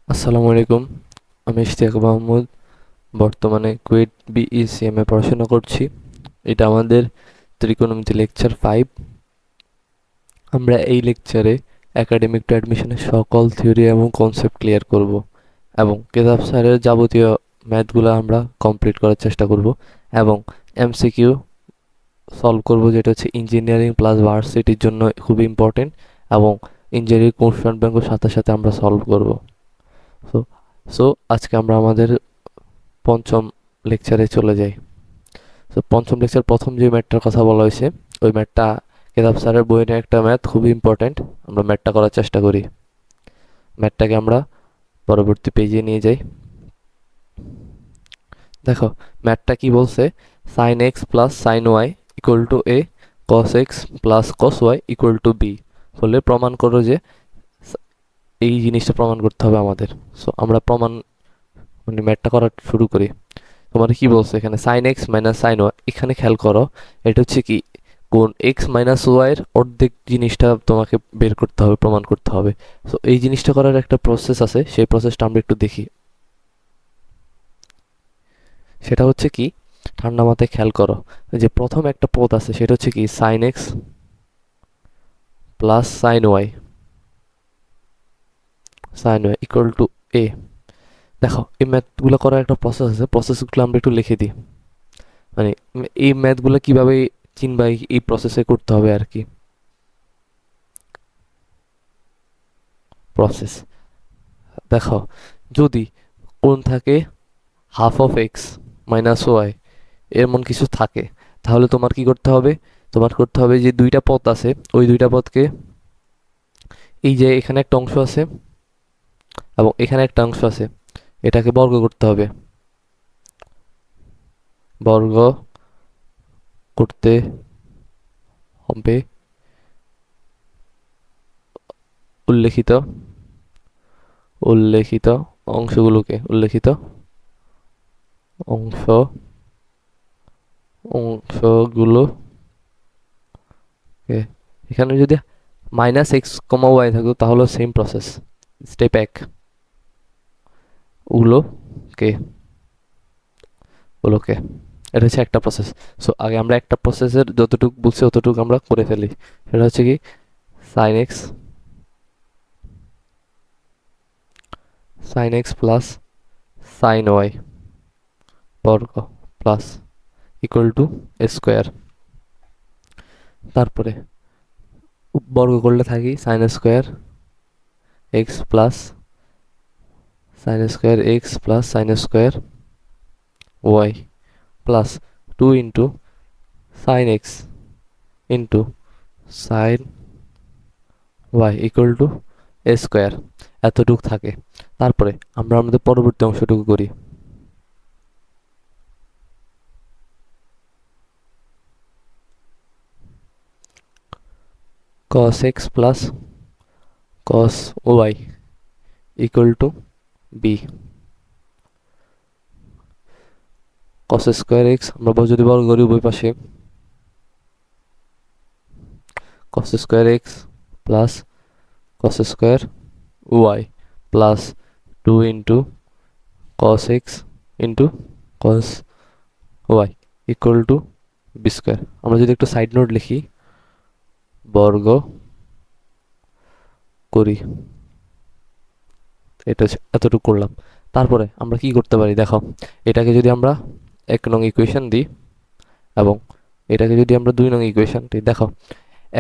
আসসালামু আলাইকুম। আমি ইশতিয়াক মাহমুদ। বর্তমানে কুয়েট বিইসিএম এ পড়াশোনা করছি। এটা আমাদের ত্রিকোণমিতি লেকচার 5। আমরা এই লেকচারে একাডেমিক টু অ্যাডমিশনের সকল থিওরি এবং কনসেপ্ট ক্লিয়ার করব এবং কেতাব স্যারের যাবতীয় ম্যাথগুলো আমরা কমপ্লিট করার চেষ্টা করব এবং এমসিকিউ সলভ করব, যেটা হচ্ছে ইঞ্জিনিয়ারিং প্লাস ভার্সিটির জন্য খুবই ইম্পর্টেন্ট এবং ইঞ্জিনিয়ারিং কোশ্চেন ব্যাংকের সাথে সাথে আমরা সলভ করব। সো সো আজকে আমরা আমাদের পঞ্চম লেকচারে চলে যাই। তো পঞ্চম লেকচার প্রথম যে ম্যাথটার কথা বলা হয়েছে, ওই ম্যাথটা কেতাব স্যারের বইয়ের একটা ম্যাথ, খুবই ইম্পর্টেন্ট। আমরা ম্যাথটা করার চেষ্টা করি। ম্যাথটাকে আমরা পরবর্তী পেজে নিয়ে যাই। দেখো ম্যাথটা কি বলছে, sine x plus sine y equal to a, cos x plus cos y equal to b হলে প্রমাণ করো যে এই জিনিসটা প্রমাণ করতে হবে আমাদের। সো আমরা প্রমাণ মানে ম্যাথটা করা শুরু করি। তোমার কি বলছে এখানে, sine x minus sine y. এখানে খেয়াল করো, এটা হচ্ছে কি, কোন এক্স মাইনাস ওয়াই এর অর্ধেক জিনিসটা তোমাকে বের করতে হবে, প্রমাণ করতে হবে। সো এই জিনিসটা করার একটা প্রসেস আছে, সেই প্রসেসটা আমরা একটু দেখি। সেটা হচ্ছে কি, ঠান্ডা মাথায় খেয়াল করো, যে প্রথম একটা পদ আছে সেটা হচ্ছে কি sine x plus sine y equal to A. দেখো এই ম্যাথগুলো করার একটা প্রসেস আছে, প্রসেসগুলো আমরা একটু লিখে দিই। মানে এই ম্যাথগুলো কিভাবে চিনবা, এই প্রসেসে করতে হবে আর কি। প্রসেস দেখো, যদি কোণ থাকে half of x minus y, এমন কিছু থাকে, তাহলে তোমার কি করতে হবে, তোমার করতে হবে যে দুইটা পথ আছে, ওই দুইটা পথকে, এই যে এখানে একটা অংশ আছে এবং এখানে একটা অংশ আছে, এটাকে বর্গ করতে হবে। বর্গ করতে হবে উল্লেখিত উল্লেখিত অংশগুলোকে, উল্লেখিত অংশ অংশগুলো এখানে যদি মাইনাস এক্স কমা ওয়াই থাকতো তাহলে সেম প্রসেস, স্টেপ এক, ওগুলোকে ওগুলোকে এটা হচ্ছে একটা প্রসেস। সো আগে আমরা একটা প্রসেসের যতটুকু বলছি ততটুকু আমরা করে ফেলি। সেটা হচ্ছে কি, sine x sine x plus sine y বর্গ প্লাস ইকুয়াল টু স্কোয়ার। তারপরে বর্গ করলে থাকি sine square x plus sine square x plus sine square y plus 2 into sine x into sine y equal to a square. এতটুকু থাকে। তারপরে আমরা আমাদের পরবর্তী অংশটুকু করি। cos x plus cos y equal to b। cos square x আমরা যদি বর্গ করি উভয় পাশে, cos square x plus cos square y plus 2 into cos x into cos y equal to b square. আমরা যদি একটু সাইড নোট লিখি, বর্গ করি, এটা এতটুকু করলাম। তারপরে আমরা কি করতে পারি দেখো, এটাকে যদি আমরা 1 নং ইকুয়েশন দিই এবং এটাকে যদি আমরা 2 নং ইকুয়েশন দিই, দেখো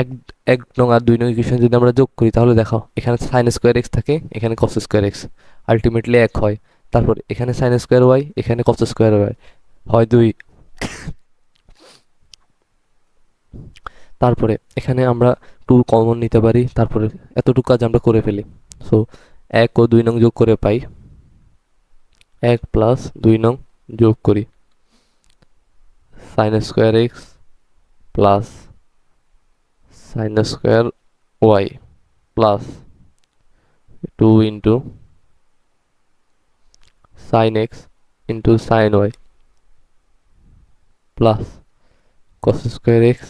এক এক নং আর 2 নং ইকুয়েশন যদি আমরা যোগ করি, তাহলে দেখো এখানে সাইন স্কোয়ার এক্স থাকে, এখানে কস স্কোয়ার এক্স, আলটিমেটলি 1 হয়। তারপর এখানে সাইন স্কোয়ার ওয়াই, এখানে কস স্কোয়ার ওয়াই হয় 2। তারপরে এখানে আমরা 2 কমন নিতে পারি। তারপরে এতটুকু কাজ আমরা করে ফেলি। সো 1 ও 2 নং যোগ করে পাই 1 প্লাস 2 নং যোগ করি sine square x plus sine square y plus 2 into sine x into sine y plus cos square x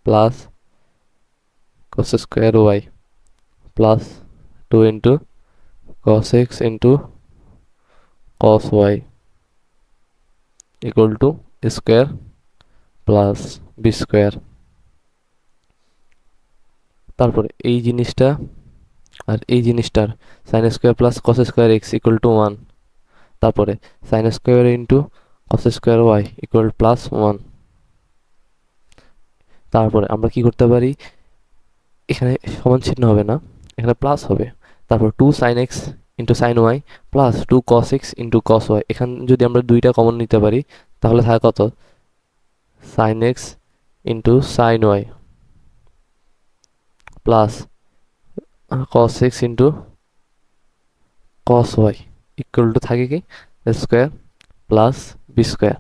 plus cos square y plus 2 into cos x into cos y equal to square plus b square. তারপরে এই জিনিসটা আর এই জিনিসটার sine square plus cos square x equal to 1। তারপরে sine square into cos square y equal plus 1। তারপরে আমরা কি করতে পারি, এখানে সমান চিহ্ন হবে না, এখানে প্লাস হবে। তারপর 2 sine x into sine y plus 2 cos x into cos y. এখানে যদি আমরা দুইটা কমন নিতে পারি তাহলে থাকে কত, sine x into sine y plus cos x into cos y equal to থাকে কি স্কোয়ার প্লাস বি স্কোয়ার।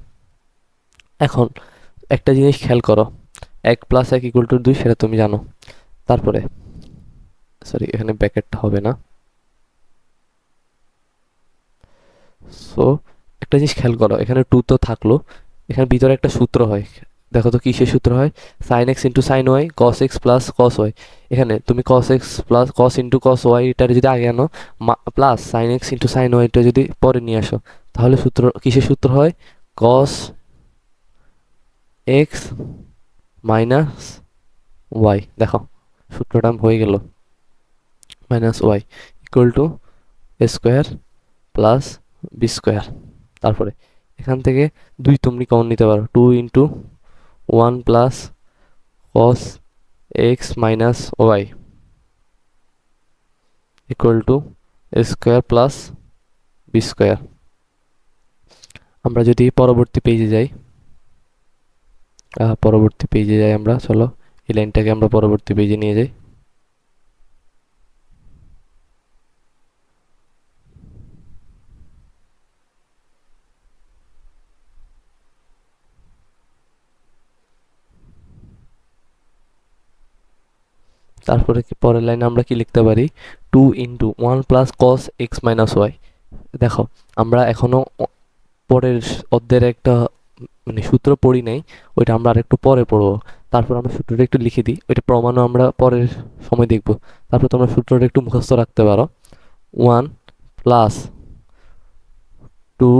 এখন একটা জিনিস খেয়াল করো, 1 প্লাস 1 ইকুয়াল টু 2 সেটা তুমি জানো। তারপরে সরি এখানে ব্র্যাকেটটা হবে না। সো একটা জিনিস খেয়াল করো, এখানে 2 তো থাকলো, এখানে ভিতরে একটা সূত্র হয়, দেখো তো কিসের সূত্র হয়, sine x into sine y cos x plus cos y. এখানে তুমি cos x plus cos into cos y এটা যদি আগে আনো, plus sine x into sine ওয়াইটা যদি পরে নিয়ে আসো, তাহলে সূত্র কিসের সূত্র হয়, কস এক্স মাইনাস ওয়াই। দেখো সূত্রটা হয়ে গেল, minus y equal to square plus b square. তারপরে এখান থেকে 2 তুমি কমন নিতে পারো, 2 into 1 plus cos x minus y equal to square plus b square. আমরা যদি পরবর্তী পেজে যাই, আমরা চলো এই লাইনটাকে আমরা পরবর্তী পেজে নিয়ে যাই। তারপরে কি পরের লাইনে আমরা কি লিখতে পারি, 2 into 1 plus cos x minus y. দেখো আমরা এখনো পরের অধ্যায়ের একটা মানে সূত্র পড়ি নাই, ওইটা আমরা আরেকটু পরে পড়বো। তারপর আমরা সূত্রটা একটু লিখে দিই, ওইটা প্রমাণও আমরা পরের সময় দেখব। তারপর তোমরা সূত্রটা একটু মুখস্থ রাখতে পারো, 1 plus 2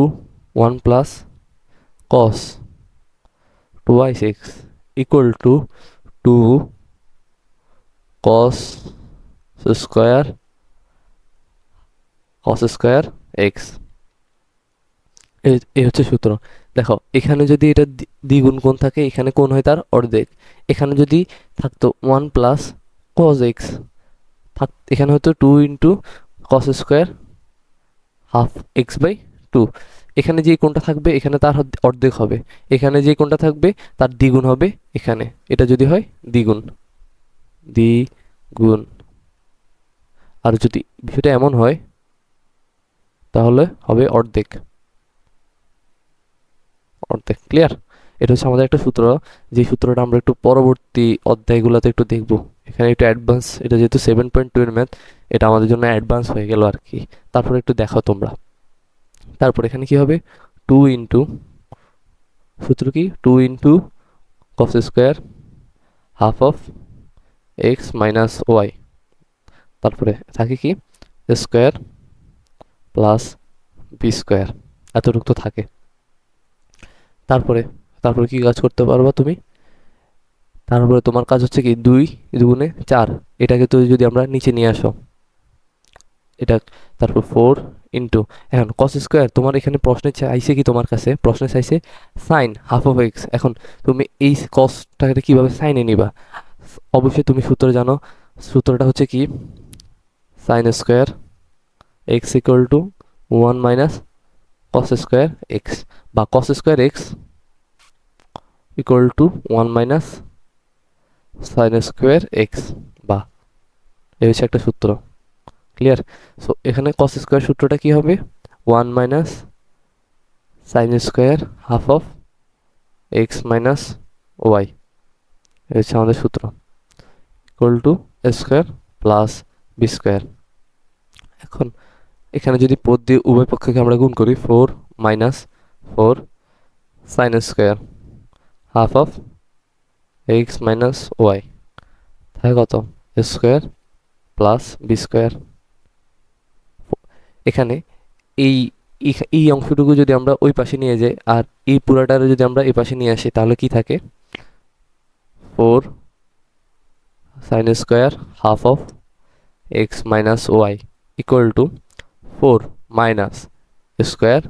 1 plus cos 2y6 equal to 2 cos square x। এই হচ্ছে সূত্র। দেখো এখানে যদি এটা দ্বিগুণ কোণ থাকে, এখানে কোণ হয় তার অর্ধেক। এখানে যদি থাকতো 1 প্লাস cos x, এখানে হতো 2 into cos square half x by 2। এখানে যে কোণটা থাকবে এখানে তার অর্ধেক হবে, এখানে যে কোণটা থাকবে তার দ্বিগুণ হবে এখানে, এটা যদি হয় দ্বিগুণ। আর যদি বিষয়টা এমন হয় তাহলে হবে অর্ধেক। ক্লিয়ার? এটা হচ্ছে আমাদের একটা সূত্র, যে সূত্রটা আমরা একটু পরবর্তী অধ্যায়গুলোতে একটু দেখব। এখানে একটু অ্যাডভান্স, এটা যেহেতু 7.2 এর ম্যাথ, এটা আমাদের জন্য অ্যাডভান্স হয়ে গেল আর কি। তারপরে একটু দেখো তোমরা। তারপর এখানে কি হবে, 2 ইন্টু, সূত্র কি, 2 into cos square half of x minus y. তারপরে থাকে কি স্কোয়ার প্লাস বি স্কোয়ার, এতটুকু তো থাকে। তারপরে কি কাজ করতে পারবা তুমি, তারপরে তোমার কাজ হচ্ছে কি 2 দুগুণে 4, এটাকে তো যদি আমরা নিচে নিয়ে আসো এটা, তারপর 4 ইন্টু, এখন কস স্কোয়ার তোমার এখানে প্রশ্নে চাইছে কি, তোমার কাছে প্রশ্নে চাইছে সাইন হাফ অফ এক্স। এখন তুমি এই কসটাকে কিভাবে সাইনে নিবা, অবশ্যই তুমি সূত্র জানো, সূত্রটা হচ্ছে কি sine square x equal to 1 minus cos square x, বা cos square x equal to 1 minus sine square x, বা এই হচ্ছে একটা সূত্র। ক্লিয়ার? সো এখানে কস স্কোয়ার সূত্রটা কি হবে, 1 minus sine square half of x minus y, এই হচ্ছে আমাদের সূত্র, equal to square plus b square. এখন এখানে যদি পদ দিয়ে উভয় পক্ষকে আমরা গুণ করি, 4 minus 4 sine square half of x minus y, তাহলে কত, স্কোয়ার প্লাস বি স্কোয়ার। এখানে এই এই অংশটুকু যদি আমরা ওই পাশে নিয়ে যাই আর এই পুরাটার যদি আমরা এই পাশে নিয়ে আসি তাহলে কি থাকে 4 sin square half of x minus y equal to 4 minus square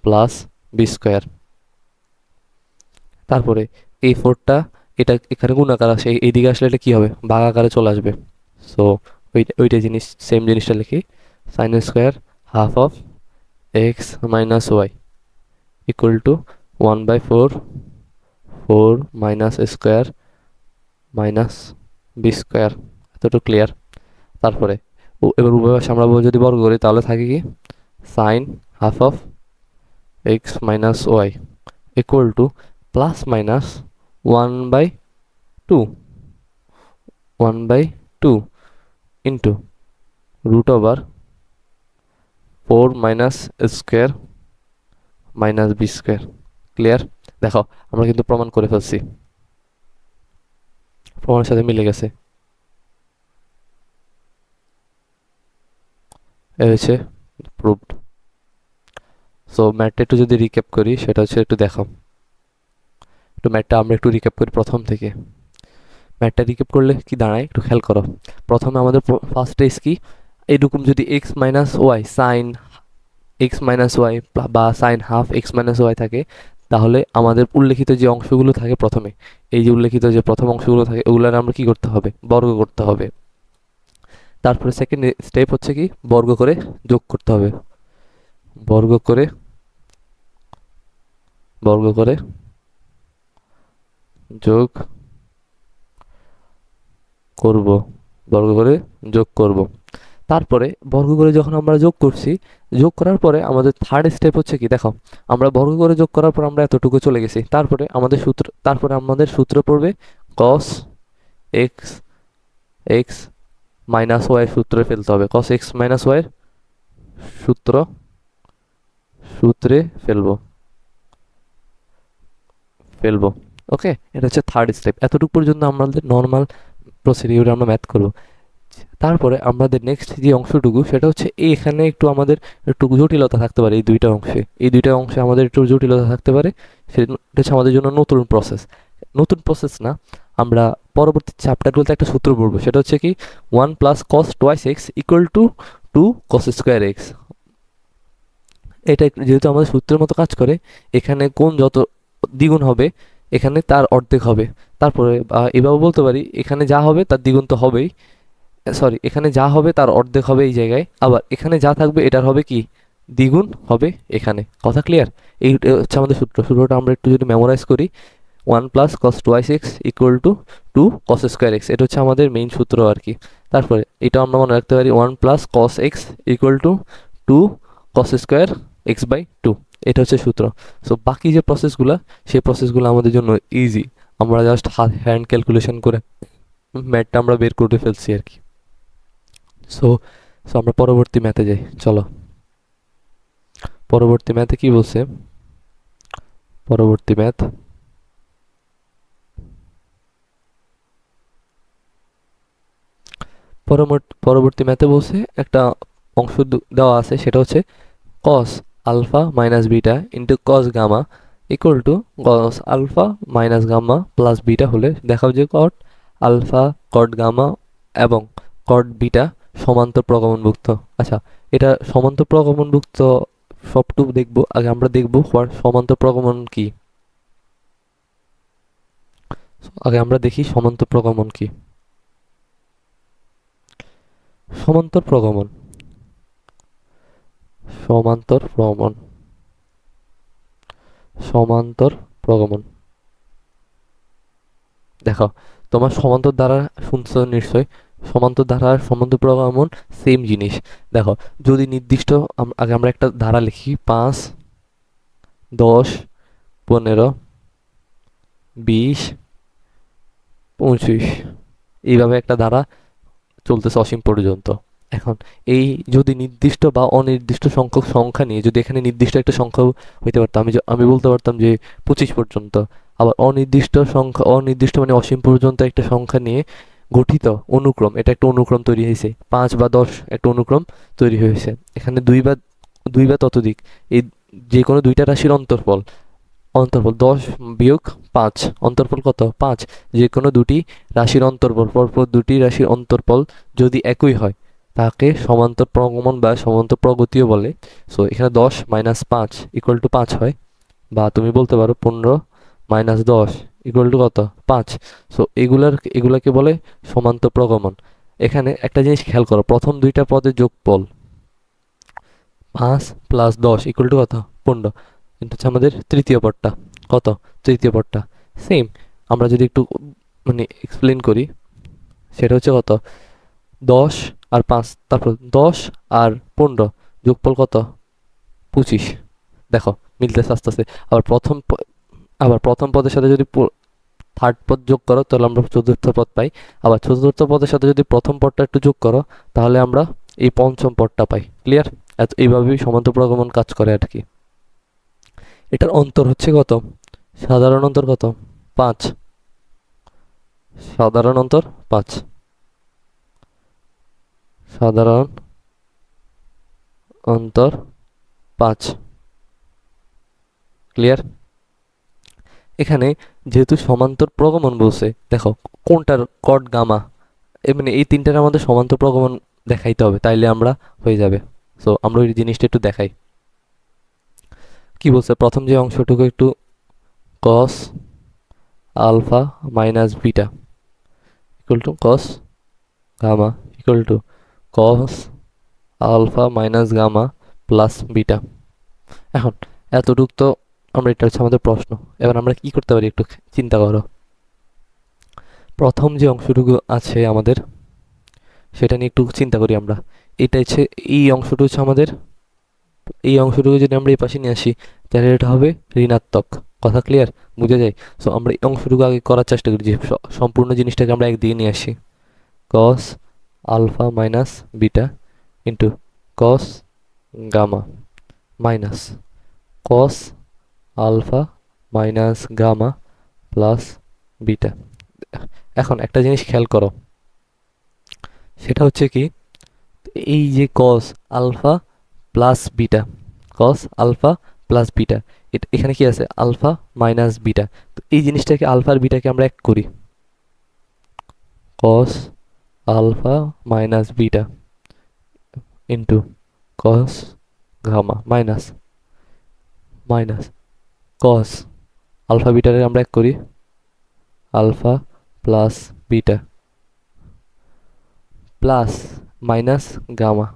plus b square. তারপরে এই 4টা এটা এখানে গুণাকার আসে, এইদিকে আসলে এটা কী হবে, ভাগাকারে চলে আসবে। সো ওইটা জিনিস সেম জিনিসটা লিখি, sine square half of x minus y equal to 1/4 4 minus square minus b square. এতটুকু ক্লিয়ার। তারপরে এবার উভয় পাশে আমরা যদি বর্গ করি তাহলে থাকে কি sine half of x minus y equal to plus minus 1/2 1/2 into root over 4 minus square minus b square. Clear? দেখো আমরা কিন্তু প্রমাণ করে ফেলছি, প্রমাণের সাথে মিলে গেছে। এ হচ্ছে প্রুভড। সো ম্যাথটা একটু যদি রিক্যাপ করি সেটা হচ্ছে একটু দেখো, একটু ম্যাথটা আমরা একটু রিক্যাপ করি প্রথম থেকে। ম্যাথটা রিক্যাপ করলে কি দাঁড়ায় একটু খেয়াল করো। প্রথমে আমাদের ফার্স্ট স্টেজ কি, এরকম যদি x minus y sine x minus y বা sine half x minus y থাকে তাহলে আমাদের উল্লেখিত যে অংশগুলো থাকে প্রথমে, এই যে উল্লেখিত যে প্রথম অংশগুলো থাকে ওগুলোর আমরা কি করতে হবে, বর্গ করতে হবে। তারপরে সেকেন্ড স্টেপ হচ্ছে কি বর্গ করে যোগ করতে হবে, বর্গ করে যোগ করব, বর্গ করে যোগ করব। তারপরে বর্গ করে যখন আমরা যোগ করছি, যোগ করার পরে আমাদের থার্ড স্টেপ হচ্ছে কি দেখো, আমরা বর্গ করে যোগ করার পর আমরা এতটুকু চলে গেছি। তারপরে আমাদের সূত্র পড়বে cos x x minus y সূত্রে ফেলতে হবে, cos এক্স মাইনাস ওয়াইয়ের সূত্রে ফেলবো। ওকে, এটা হচ্ছে থার্ড স্টেপ। এতটুকু পর্যন্ত আমাদের নর্মাল প্রসিডিউরে আমরা ম্যাথ করব। তারপরে আমাদের নেক্সট যে অংশটুকু সেটা হচ্ছে এখানে একটু আমাদের একটু জটিলতা থাকতে পারে। এই দুইটা অংশে আমাদের একটু জটিলতা থাকতে পারে, সেটা হচ্ছে আমাদের জন্য নতুন প্রসেস না, আমরা পরবর্তী চ্যাপ্টারগুলোতে একটা সূত্র পড়বো, সেটা হচ্ছে কি 1 plus cos twice x equal to 2 cos square x. এটা যেহেতু আমাদের সূত্রের মতো কাজ করে, এখানে কোণ যত দ্বিগুণ হবে এখানে তার অর্ধেক হবে। তারপরে এভাবে বলতে পারি এখানে যা হবে তার দ্বিগুণ তো হবেই, সরি এখানে যা হবে তার অর্ধেক হবে এই জায়গায়, আবার এখানে যা থাকবে এটার হবে কি দ্বিগুণ হবে এখানে। কথা ক্লিয়ার? এই হচ্ছে আমাদের সূত্রটা আমরা একটু যদি মেমোরাইজ করি, 1 plus cos twice x equal to 2 cos square x, এটা হচ্ছে আমাদের মেইন সূত্র আর কি। তারপরে এটা আমরা মনে রাখতে পারি 1 plus cos x equal to 2 cos square x by 2, এটা হচ্ছে সূত্র। সো বাকি যে প্রসেসগুলো সেই প্রসেসগুলো আমাদের জন্য ইজি, আমরা জাস্ট হ্যান্ড ক্যালকুলেশন করে ম্যাথটা আমরা বের করে ফেলছি আর কি। সো আমরা পরবর্তী ম্যাথে যাই, চলো। পরবর্তী ম্যাথে কি বলছে, পরবর্তী ম্যাথে বলছে একটা অংশ দেওয়া আছে, সেটা হচ্ছে cos alpha minus beta into cos gamma equal to cos alpha minus gamma plus beta হলে দেখাও যে cot আলফা cot গামা এবং cot বিটা সমান্তর প্রগমনভুক্ত। আচ্ছা, এটা সমান্তর প্রগমনভুক্ত সবটুকু দেখবো, আগে আমরা দেখবো সমান্তর প্রগমন কি। আগে আমরা দেখি সমান্তর প্রগমন কি। সমান্তর প্রগমন দেখো, তোমার সমান্তর দ্বারা শুনছো নিশ্চয়, সমান্তর ধারা সমান্তর প্রগমন সেম জিনিস। দেখো যদি নির্দিষ্ট আগে আমরা একটা ধারা লিখি 5 10 15 20 25, এইভাবে একটা ধারা চলতেছে অসীম পর্যন্ত। এখন এই যদি নির্দিষ্ট বা অনির্দিষ্ট সংখ্যক সংখ্যা নিয়ে যদি এখানে নির্দিষ্ট একটা সংখ্যা হইতে পারতাম, আমি বলতে পারতাম যে 25 পর্যন্ত, আবার অনির্দিষ্ট মানে অসীম পর্যন্ত একটা সংখ্যা নিয়ে গঠিত অনুক্রম, এটা একটা অনুক্রম তৈরি হয়েছে, 5 বা 10 একটা অনুক্রম তৈরি হয়েছে। এখানে দুই বা ততোধিক এই যে কোনো দুইটা রাশির অন্তরফল, 10 বিয়োগ 5, অন্তরফল কত? 5। যে কোনো দুটি রাশির অন্তরফল, পরপর দুটি রাশির অন্তরফল যদি একই হয় তাকে সমান্তর প্রগমন বা সমান্তর প্রগতিও বলে। সো এখানে 10 মাইনাস 5 ইকুয়াল টু 5 হয়, বা তুমি বলতে পারো 15 মাইনাস 10 ইকুয়াল টু কত? 5। সো এগুলাকে বলে সমান্তর প্রগমন। এখানে একটা জিনিস খেয়াল করো, প্রথম দুইটা পদের যোগফল 5 প্লাস 10 ইকুয়াল টু কত? 15। কিন্তু হচ্ছে আমাদের তৃতীয় পদটা কত? তৃতীয় পদটা সেম। আমরা যদি একটু মানে এক্সপ্লেন করি, সেটা হচ্ছে কত? 10 আর 5, তারপর 10 আর 15 যোগফল কত? 25। দেখো মিলতেছে আস্তে আস্তে। আবার প্রথম পদের সাথে যদি থার্ড পদ যোগ করো তাহলে আমরা চতুর্থ পদ পাই। আবার চতুর্থ পদের সাথে যদি প্রথম পদটা একটু যোগ করো তাহলে আমরা এই পঞ্চম পদটা পাই। ক্লিয়ার? এইভাবেই সমান্তর প্রগমন কাজ করে আর কি। এটার অন্তর হচ্ছে কত? সাধারণ অন্তর কত? 5। সাধারণ অন্তর 5। সাধারণ অন্তর 5। ক্লিয়ার? এখানে যেহেতু সমান্তর প্রগমন বলছে, দেখো কোনটার কট গামা, মানে এই তিনটার আমাদের সমান্তর প্রগমন দেখাইতে হবে, তাইলে আমরা হয়ে যাবে। সো আমরা ওই জিনিসটা একটু দেখাই। কি বলছে প্রথম যে অংশটুকু, একটু cos alpha minus beta equal to cos gamma equal to cos alpha minus gamma plus beta. এখন এতটুক তো আমরা, এটা হচ্ছে আমাদের প্রশ্ন। এবার আমরা কি করতে পারি একটু চিন্তা করো। প্রথম যে অংশটুকু আছে আমাদের, সেটা নিয়ে একটু চিন্তা করি আমরা। এটা হচ্ছে, এই অংশটুকু হচ্ছে আমাদের, এই অংশটুকু যদি আমরা এই পাশে নিয়ে আসি তাহলে এটা হবে ঋণাত্মক। কথা ক্লিয়ার? বুঝে যায়? সো আমরা এই অংশটুকু আগে করার চেষ্টা করি, যে সম্পূর্ণ জিনিসটাকে আমরা একদিকে নিয়ে আসি। Cos alpha minus beta into cos gamma minus cos alpha minus gamma plus beta. এখন একটা জিনিস খেয়াল করো, সেটা হচ্ছে কি, এই যে cos alpha plus beta, cos alpha plus beta, এখানে কি আছে? Alpha minus beta. তো এই জিনিসটাকে, আলফা আর বিটাকে আমরা এক করি, cos alpha minus beta into cos gamma minus minus cos alpha বিটাকে আমরা এক করি, alpha plus beta plus minus gamma,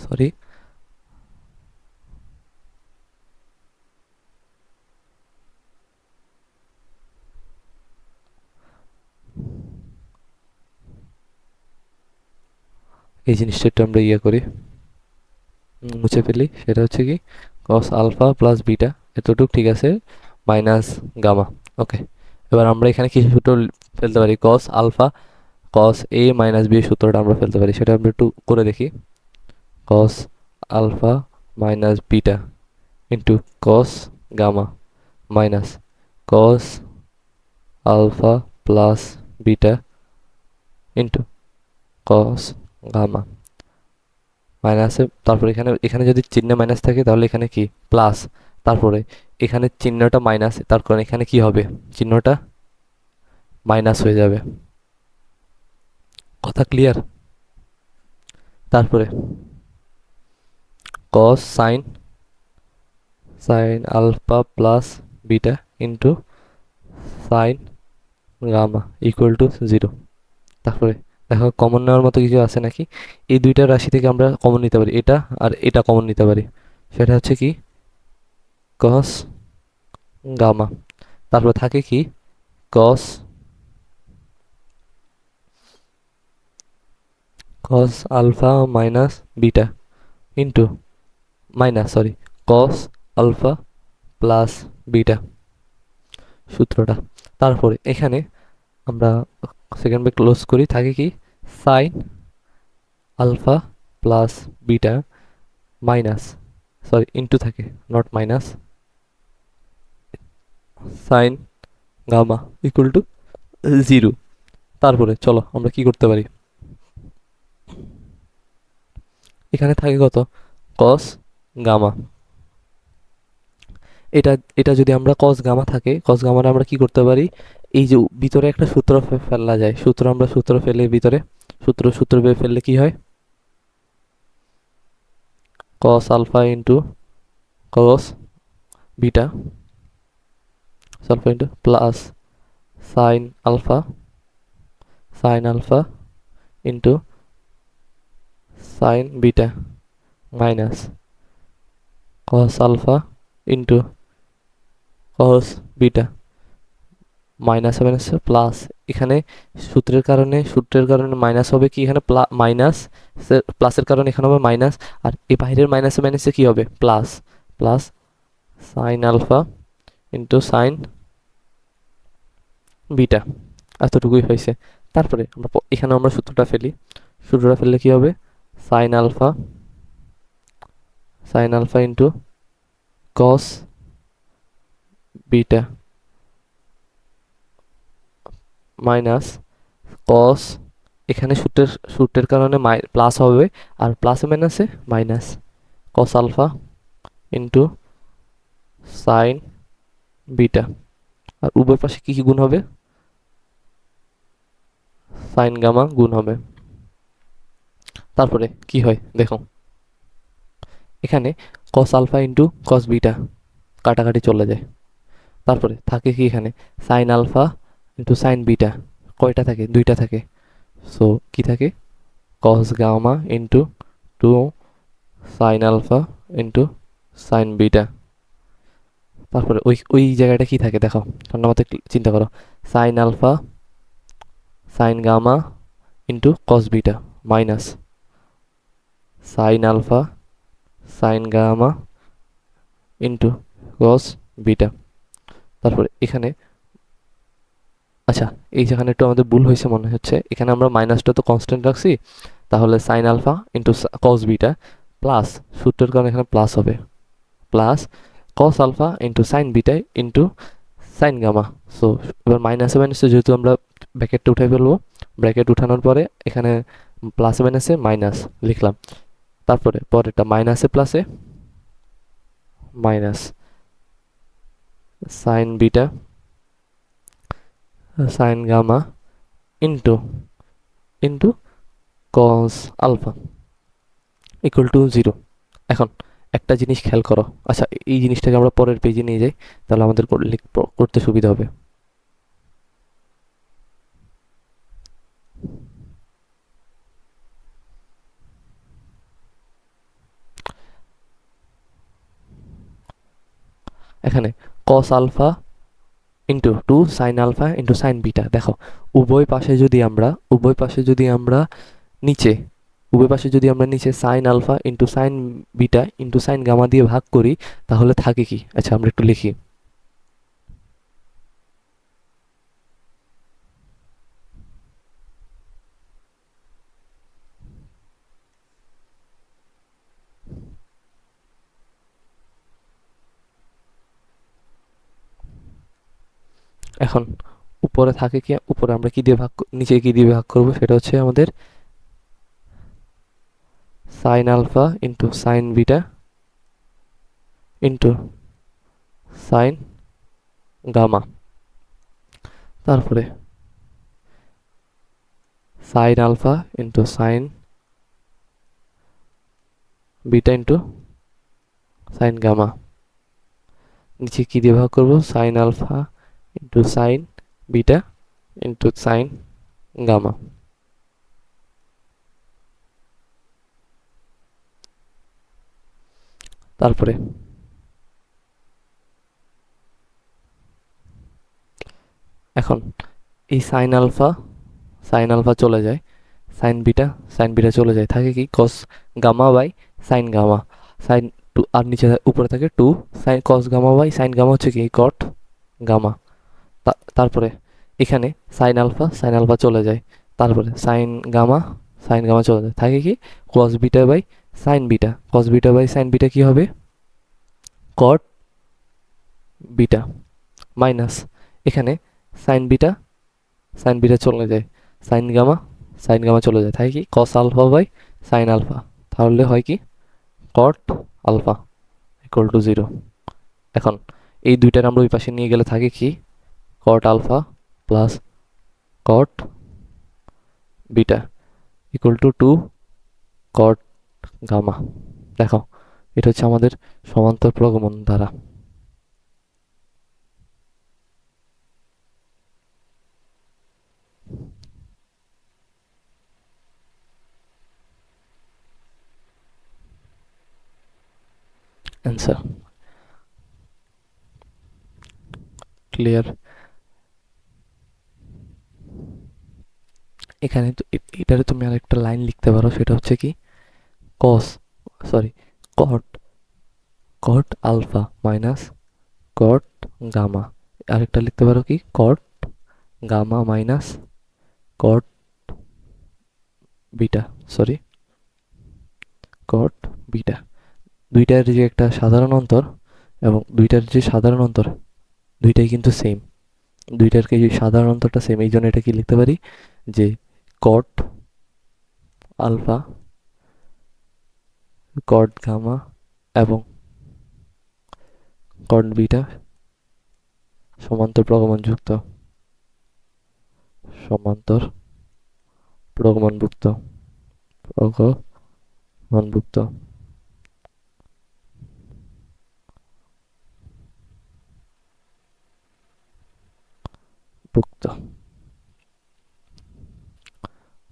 sorry, এই জিনিসটা একটু আমরা ইয়ে করি, মুছে ফেলি। সেটা হচ্ছে কি, কস আলফা প্লাস বিটা, এতটুকু ঠিক আছে, মাইনাস গামা। ওকে, এবার আমরা এখানে কিছু সূত্র ফেলতে পারি। Cos alpha, cos a minus b সূত্রটা আমরা ফেলতে পারি, সেটা আমরা একটু করে দেখি। Cos alpha minus beta into cos gamma minus cos alpha plus beta into cos gamma মাইনাসে, তারপর এখানে এখানে যদি চিহ্ন মাইনাস থাকে তাহলে এখানে কি? প্লাস। তারপরে এখানে চিহ্নটা মাইনাস, তার কারণ এখানে কি হবে? চিহ্নটা মাইনাস হয়ে যাবে। কথা ক্লিয়ার? তারপরে cos sine, sine alpha plus beta into sine gamma equal to 0। তারপরে দেখো কমন নেওয়ার মতো কিছু আছে নাকি? এই দুইটা রাশি থেকে আমরা কমন নিতে পারি, এটা আর এটা কমন নিতে পারি। সেটা হচ্ছে কি, কস গামা। তারপর থাকে কি, cos cos alpha minus beta into minus, sorry, cos alpha plus beta সূত্রটা। তারপরে এখানে আমরা সেকেন্ড ব্রেক ক্লোজ করি, থাকে কি, sine alpha plus beta minus, sorry into থাকে, not minus, sine gamma equal to 0। তারপরে চলো আমরা কি করতে পারি, এখানে থাকে কত, কস গামা। এটা এটা যদি আমরা কস গামা থাকে, কস গামাটা আমরা কি করতে পারি, এই যে ভিতরে একটা সূত্র ফেলা যায়, সূত্র ফেলে ভিতরে সূত্র ফেললে কি হয়, cos alpha into cos beta, alpha into plus sine alpha, into sine beta minus cos alpha into cos beta minus plus, এখানে সূত্রের কারণে মাইনাস হবে, কি এখানে মাইনাস, প্লাসের কারণে এখানে হবে মাইনাস, আর এই বাইরের মাইনাসে কি হবে, plus, plus sine alpha into sine beta, এতটুকুই হয়েছে। তারপরে এখানে আমরা সূত্রটা ফেললে কি হবে, sine alpha into cos beta minus cos, এখানে সূত্রের কারণে প্লাস হবে, আর প্লাসে মাইনাসে minus, cos alpha into sine beta, আর উভয় পাশে কি কি গুণ হবে, সাইন গামা গুণ হবে। তারপরে কি হয় দেখো, এখানে cos alpha into cos beta কাটাকাটি চলে যায়, তারপরে থাকে কি এখানে sine alpha into sine beta, কয়টা থাকে, দুইটা থাকে, সো কি থাকে, cos gamma into 2 sine alpha into sine beta. তারপরে ওই জায়গাটা কি থাকে দেখো, ঠান্ডা মাথায় চিন্তা করো, sine alpha sine gamma into cos beta minus sine alpha sine gamma into cos beta. তারপরে এখানে, আচ্ছা এই যেখানে একটু আমাদের ভুল হয়েছে মনে হচ্ছে, এখানে আমরা মাইনাসটা তো কনস্ট্যান্ট রাখছি, তাহলে sine alpha into cos beta plus, সূত্রের কারণে এখানে প্লাস হবে, plus cos alpha into sine beta into sine gamma. So এবার মাইনাসে যেহেতু আমরা ব্র্যাকেটটা উঠাই ফেলবো, ব্র্যাকেট উঠানোর পরে এখানে প্লাসে মাইনাসে মাইনাস লিখলাম, তারপরে পরেরটা মাইনাসে প্লাসে minus sine beta sine gamma into into cos alpha equal to 0। এখন একটা জিনিস খেয়াল করো, আচ্ছা এই জিনিসটাকে আমরা পরের পেজে নিয়ে যাই, তাহলে আমাদের করতে সুবিধা হবে। এখানে cos alpha into 2 sine alpha into sine beta, দেখো উভয় পাশে যদি আমরা নিচে sine alpha into sine beta into sine gamma দিয়ে ভাগ করি, তাহলে থাকে কি, আচ্ছা আমরা একটু লিখি, এখন উপরে থাকে কি, উপরে আমরা কি দিয়ে নিচে কি দিয়ে ভাগ করবো, সেটা হচ্ছে আমাদের sine alpha into sine beta into sine gamma, তারপরে sine alpha into sine beta into sine gamma, নিচে কি দিয়ে ভাগ করবো, sine alpha into sine beta into sine gamma. তারপরে এখন এই সাইন আলফা চলে যায়, সাইন বিটা চলে যায়, থাকে কি cos gamma by sine gamma, sine two, আর নিচে উপরে থাকে 2 sine cos gamma by sine gamma হচ্ছে কি কট গামা। তারপরে এখানে সাইন আলফা চলে যায়, তারপরে সাইন গামা চলে যায়, থাকে কি cos beta by sine beta কি হবে, কট বিটা মাইনাস, এখানে সাইন বিটা, সাইন বিটা চলে যায়, সাইন গামা, সাইন গামা চলে যায়, তাই কি cos alpha by sine alpha, তাহলে হয় কি কট আলফা ইকুয়াল টু 0। এখন এই দুইটার আমরা ওই পাশে নিয়ে গেলে থাকে কি cot alpha plus cot beta equal to 2 cot gamma. দেখো এটা হচ্ছে আমাদের সমান্তর প্রগমন দ্বারা। Answer clear. এখানে এটারে তুমি আরেকটা লাইন লিখতে পারো, সেটা হচ্ছে কি cos, sorry cot, cot alpha minus cot gamma. আরেকটা লিখতে পারো কি cot gamma minus cot beta, sorry cot beta. দুইটার যে একটা সাধারণ অন্তর এবং দুইটার যে সাধারণ অন্তর দুইটাই কিন্তু সেম, দুইটার যে সাধারণ অন্তরটা সেম, এই জন্য এটা কি লিখতে পারি যে কট আলফা কট গামা এবং কট বিটা সমান্তর প্রগমনযুক্ত, সমান্তর প্রগমনভুক্ত, প্রগমনভুক্ত, ভুক্ত।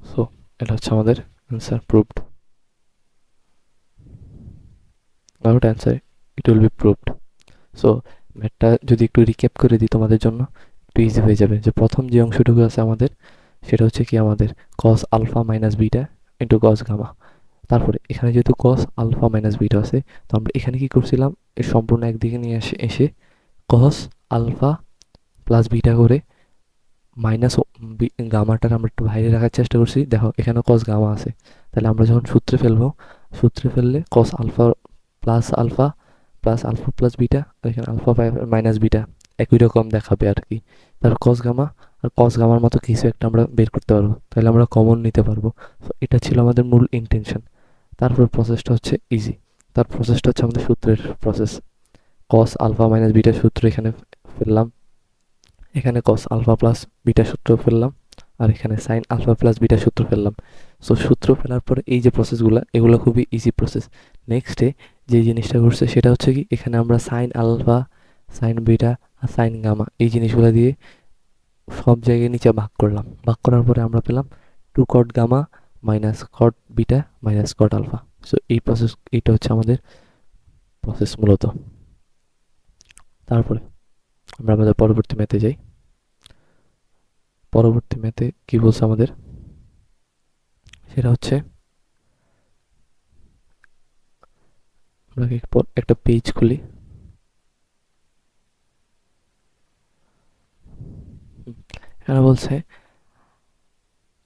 সো এটা হচ্ছে আমাদের answer proved. Out answer it will be proved. So ম্যাথটা যদি একটু রিক্যাপ করে দিই তোমাদের জন্য একটু ইজি হয়ে যাবে। যে প্রথম যে অংশটুকু আছে আমাদের সেটা হচ্ছে কি আমাদের cos alpha minus beta into cos gamma. তারপরে এখানে যেহেতু কস আলফা মাইনাস বিটা আছে, তো আমরা এখানে কি করছিলাম এর সম্পূর্ণ একদিকে নিয়ে এসে কস আলফা প্লাস বিটা করে মাইনাস গামাটার আমরা একটু বাইরে রাখার চেষ্টা করছি। দেখো এখানে কস গামা আছে, তাহলে আমরা যখন সূত্রে ফেলবো, সূত্রে ফেললে cos alpha plus alpha plus alpha plus beta, এখানে আলফা মাইনাস বিটা একই রকম দেখাবে আর কি। তারপর কস গামা আর কস গামার মতো কিছু একটা আমরা বের করতে পারবো, তাহলে আমরা কমন নিতে পারবো। তো এটা ছিল আমাদের মূল ইন্টেনশন। তারপর প্রসেসটা হচ্ছে ইজি, তার প্রসেসটা হচ্ছে আমাদের সূত্রের process. Cos alpha minus beta সূত্র এখানে ফেললাম, এখানে কস আলফা প্লাস বিটা সূত্র ফেললাম, আর এখানে সাইন আলফা প্লাস বিটা সূত্র ফেললাম। সো সূত্র ফেলার পরে এই যে প্রসেসগুলো, এগুলো খুবই ইজি প্রসেস। নেক্সটে যে জিনিসটা ঘটছে সেটা হচ্ছে কি এখানে আমরা সাইন আলফা, সাইন বিটা আর সাইন গামা এই জিনিসগুলো দিয়ে সব জায়গায় নিচে ভাগ করলাম। ভাগ করার পরে আমরা পেলাম 2 cot gamma minus cot beta minus cot alpha. So এই প্রসেস, এইটা হচ্ছে আমাদের প্রসেস মূলত। তারপরে আমরা আমাদের পরবর্তী ম্যাথে যাই। পরবর্তী ম্যাথে কি বলছে আমাদের সেটা হচ্ছে আমরা একটা পেজ খুলি। এখানে বলছে,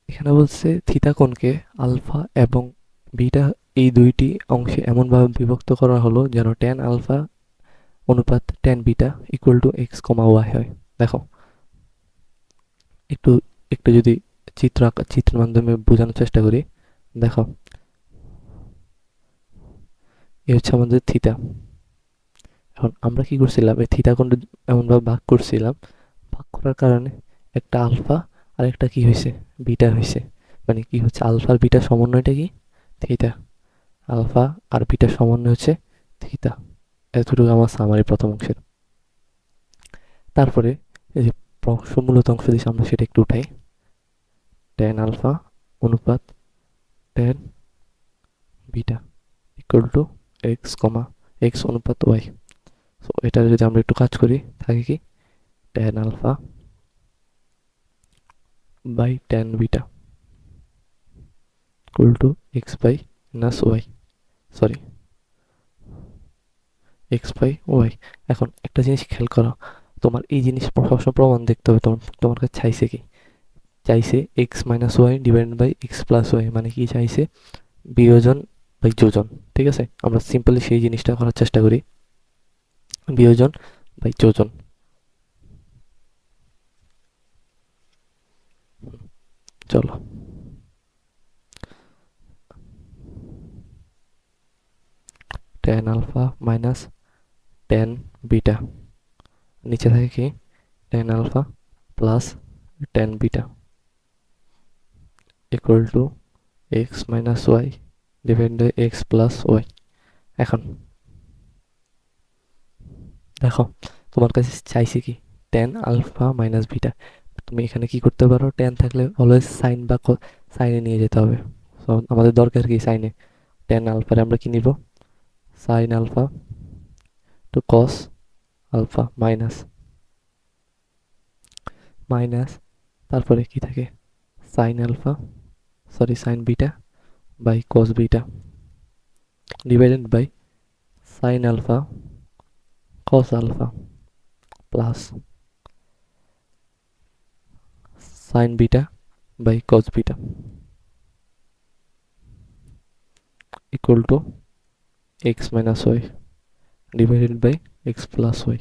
এখানে বলছে থিতা কোণকে আলফা এবং বিটা এই দুইটি অংশে এমনভাবে বিভক্ত করা হলো যেন ট্যান আলফা অনুপাত tan beta equal to x comma y হয়। দেখো একটু একটু যদি চিত্রের মাধ্যমে বোঝানোর চেষ্টা করি। দেখো এ হচ্ছে আমাদের থিতা। এখন আমরা কি করছিলাম এই থিতা কোণটা এমনভাবে ভাগ করছিলাম, ভাগ করার কারণে একটা আলফা আর একটা কি হয়েছে বিটা হয়েছে। মানে কি হচ্ছে আলফা আর বিটার সমন্বয়টা কি থিতা, আলফা আর বিটার সমন্বয় হচ্ছে থিতা। এতটুকু আমার সামারি প্রথম অংশের। তারপরে এই যে মূলত অংশ দিয়েছে আমরা সেটা একটু উঠাই। ট্যান আলফা অনুপাত tan beta equal to x comma x অনুপাত ওয়াই। সো এটা যদি আমরা একটু কাজ করি থাকে কি tan alpha by tan beta equal to x by minus y, sorry x by y. এখন একটা জিনিস খেয়াল করো, তোমার এই জিনিস সবসময় প্রমাণ দেখতে হবে। তোমার কাছে চাইছে কি, চাইছে x minus y divided by x plus y, মানে কি চাইছে বিয়োজন বাই যোজন। ঠিক আছে, আমরা সিম্পলি সেই জিনিসটা করার চেষ্টা করি, বিয়োজন বাই যোজন। চলো tan alpha minus tan beta, নিচে থাকে কি tan alpha plus tan beta equal to x minus y divided by x plus y. এখন দেখো তোমার কাছে চাইছে কি tan আলফা মাইনাস বিটা, তুমি এখানে কি করতে পারো, tan থাকলে অলওয়েজ সাইন বা সাইনে নিয়ে যেতে হবে। So, আমাদের দরকার কি সাইনে, tan আলফারে আমরা কি নিব sine alpha to cos alpha minus minus তারপরে কি থাকে sine alpha sine beta by cos beta divided by sine alpha cos alpha plus sine beta by cos beta equal to x minus y divided by x plus y.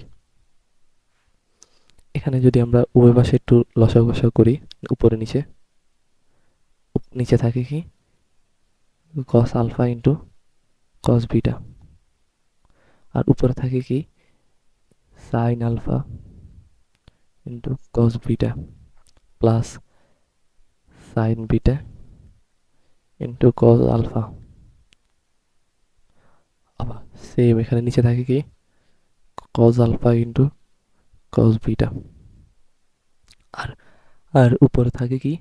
এখানে যদি আমরা উভয় পাশে একটু লসাগু করি, উপরে নিচে, নিচে থাকে কি cos alpha into cos beta, আর উপরে থাকে কি sine alpha into cos beta plus sine beta into cos alpha. আবার সেম এখানে নিচে থাকে কি cos alpha into cos beta, আর আর উপরে থাকে কি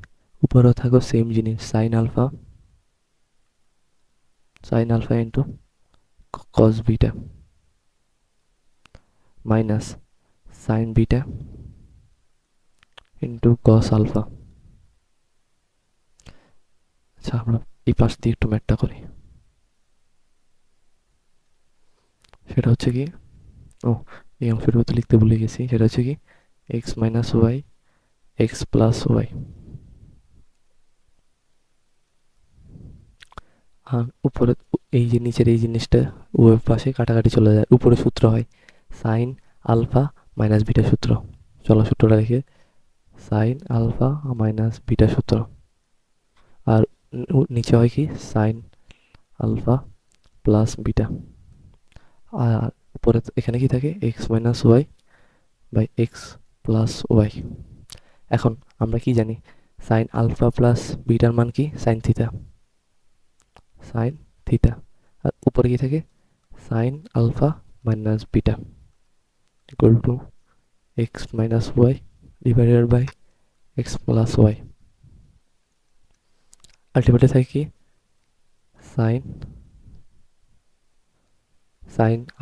উপরেও থাকো সেম জিনিস sine alpha into cos beta minus sine beta into cos alpha. আচ্ছা আমরা এই পাশ দিয়ে একটু ম্যাথটা করি, সেটা হচ্ছে কি এই অংশটুকু তো লিখতে ভুলে গেছি, সেটা হচ্ছে কি x minus y x plus y, আর উপরে এই যে নিচের এই জিনিসটা উভয় পাশে কাটাকাটি চলে যায়, উপরে সূত্র হয় সাইন আলফা মাইনাস বিটা সূত্র। চলো সূত্রটা লিখে সাইন আলফা মাইনাস বিটা সূত্র, আর নিচে হয় কি সাইন আলফা প্লাস বিটা, আর উপরে এখানে কি থাকে x minus y by x plus y. এখন আমরা কি জানি সাইন আলফা প্লাস বিটার মান কি সাইন থিটা, আর উপরে কি থাকে sine alpha minus beta equal to x minus y divided by x plus y. Ultimately থাকে কি sine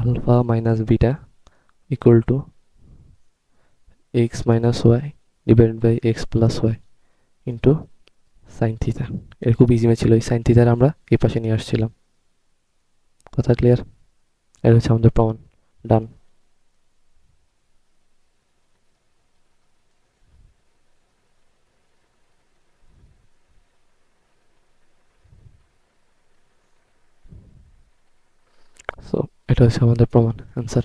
alpha minus beta equal to x minus y divided by x plus y into sine theta. এর খুব easy ছিল, এই sign থিটার আমরা এই পাশে নিয়ে আসছিলাম। কথা ক্লিয়ার? এটা হচ্ছে আমাদের প্রমাণ। ডান। সো এটা হচ্ছে আমাদের প্রমাণ অ্যান্সার।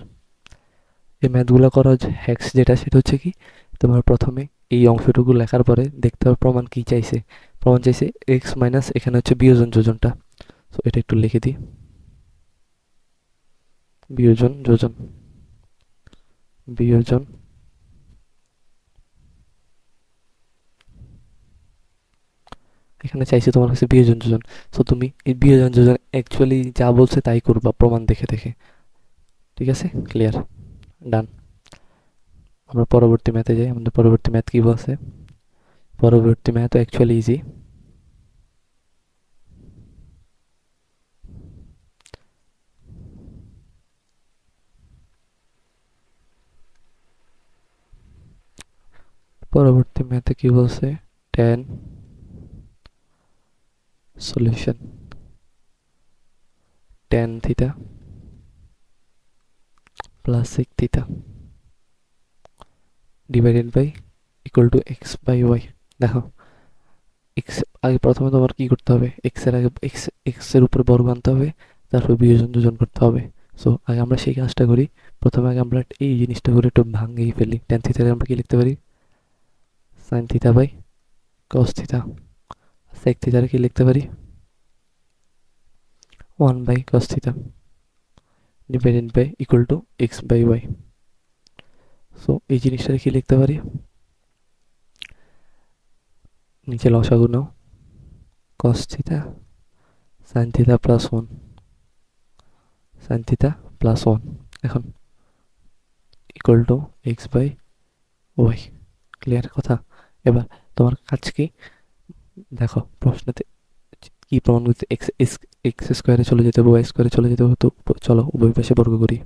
এই ম্যাথগুলো করার হ্যাক্স যেটা, সেটা হচ্ছে কি তোমার প্রথমে এই অংশটুকু লেখার পরে দেখতে হবে প্রমাণ কি চাইছে। প্রমাণ চাইছে এক্স মাইনাস, এখানে হচ্ছে বিয়োজন যোজনটা, সো এটা একটু লিখে দিই, বিয়োজন যোজন, বিয়োজন এখানে চাইছে তোমার কাছে বিয়োজন যোজন। সো তুমি এই বিয়োজন যোজন অ্যাকচুয়ালি যা বলছে তাই করবা প্রমাণ দেখে দেখে। ঠিক আছে, ক্লিয়ার? ডান। আমরা পরবর্তী ম্যাথে যাই। আমাদের পরবর্তী ম্যাথ কি বলছে? পরবর্তী ম্যাথ অ্যাকচুয়ালি ইজি। পরবর্তী ম্যাথে কি বলছে? tan solution tan theta plus sec theta divided by equal to x by y. দেখো এক্স আগে প্রথমে তোমার কি করতে হবে, এক্স এর আগে এক্স এর উপরে বর্গ আনতে হবে, তারপর বিয়োজন যোজন করতে হবে। সো আগে আমরা সেই কাজটা করি। প্রথমে আগে আমরা এই জিনিসটা করে একটু ভাঙিয়ে ফেলি। tan থিটাকে আমরা কি লিখতে পারি? Sine theta by cos theta sec থিটার কি লিখতে পারি 1 by cos theta divided by equal to x by y। So এই জিনিসটার কি লিখতে পারি নিচে লসাগু now cos theta sin theta plus 1 sin theta plus 1 এখন equal to x by y। Clear কথা? এবার তোমার কাজ কি দেখো প্রশ্নতে কি প্রমাণ করতে এক্স স্কোয়ারে চলে যেতে হবে ওয়াই স্কোয়ারে চলে যেতে হবে। তো চলো উভয় পাশে বর্গ করি।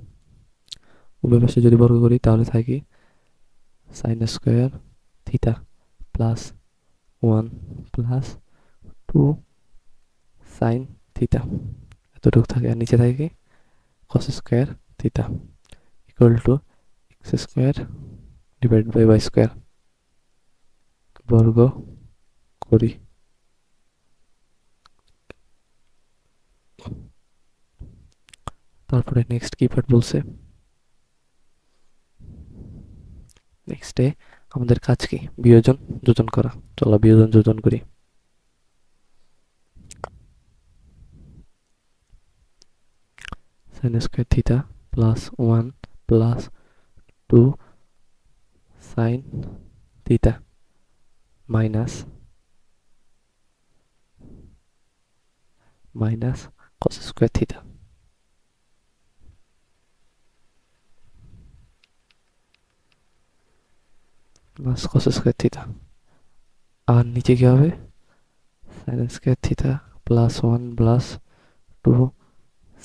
উভয় পাশে যদি বর্গ করি তাহলে থাকি sine square theta plus 1 plus 2 sine theta এতটুকু থাকে। আর নিচে থাকে কি cos square theta equal to x square divide by y square বর্গ করি। তারপরে নেক্সট কি পার্ট বলছে নেক্সটে আমাদের কাজ কি বিয়োজন যোজন করা। চলো বিয়োজন যোজন করি। Sine square theta plus 1 plus 2 sine theta minus cos square theta plus cos square theta. আর নিচে কি হবে sine square theta plus 1 plus 2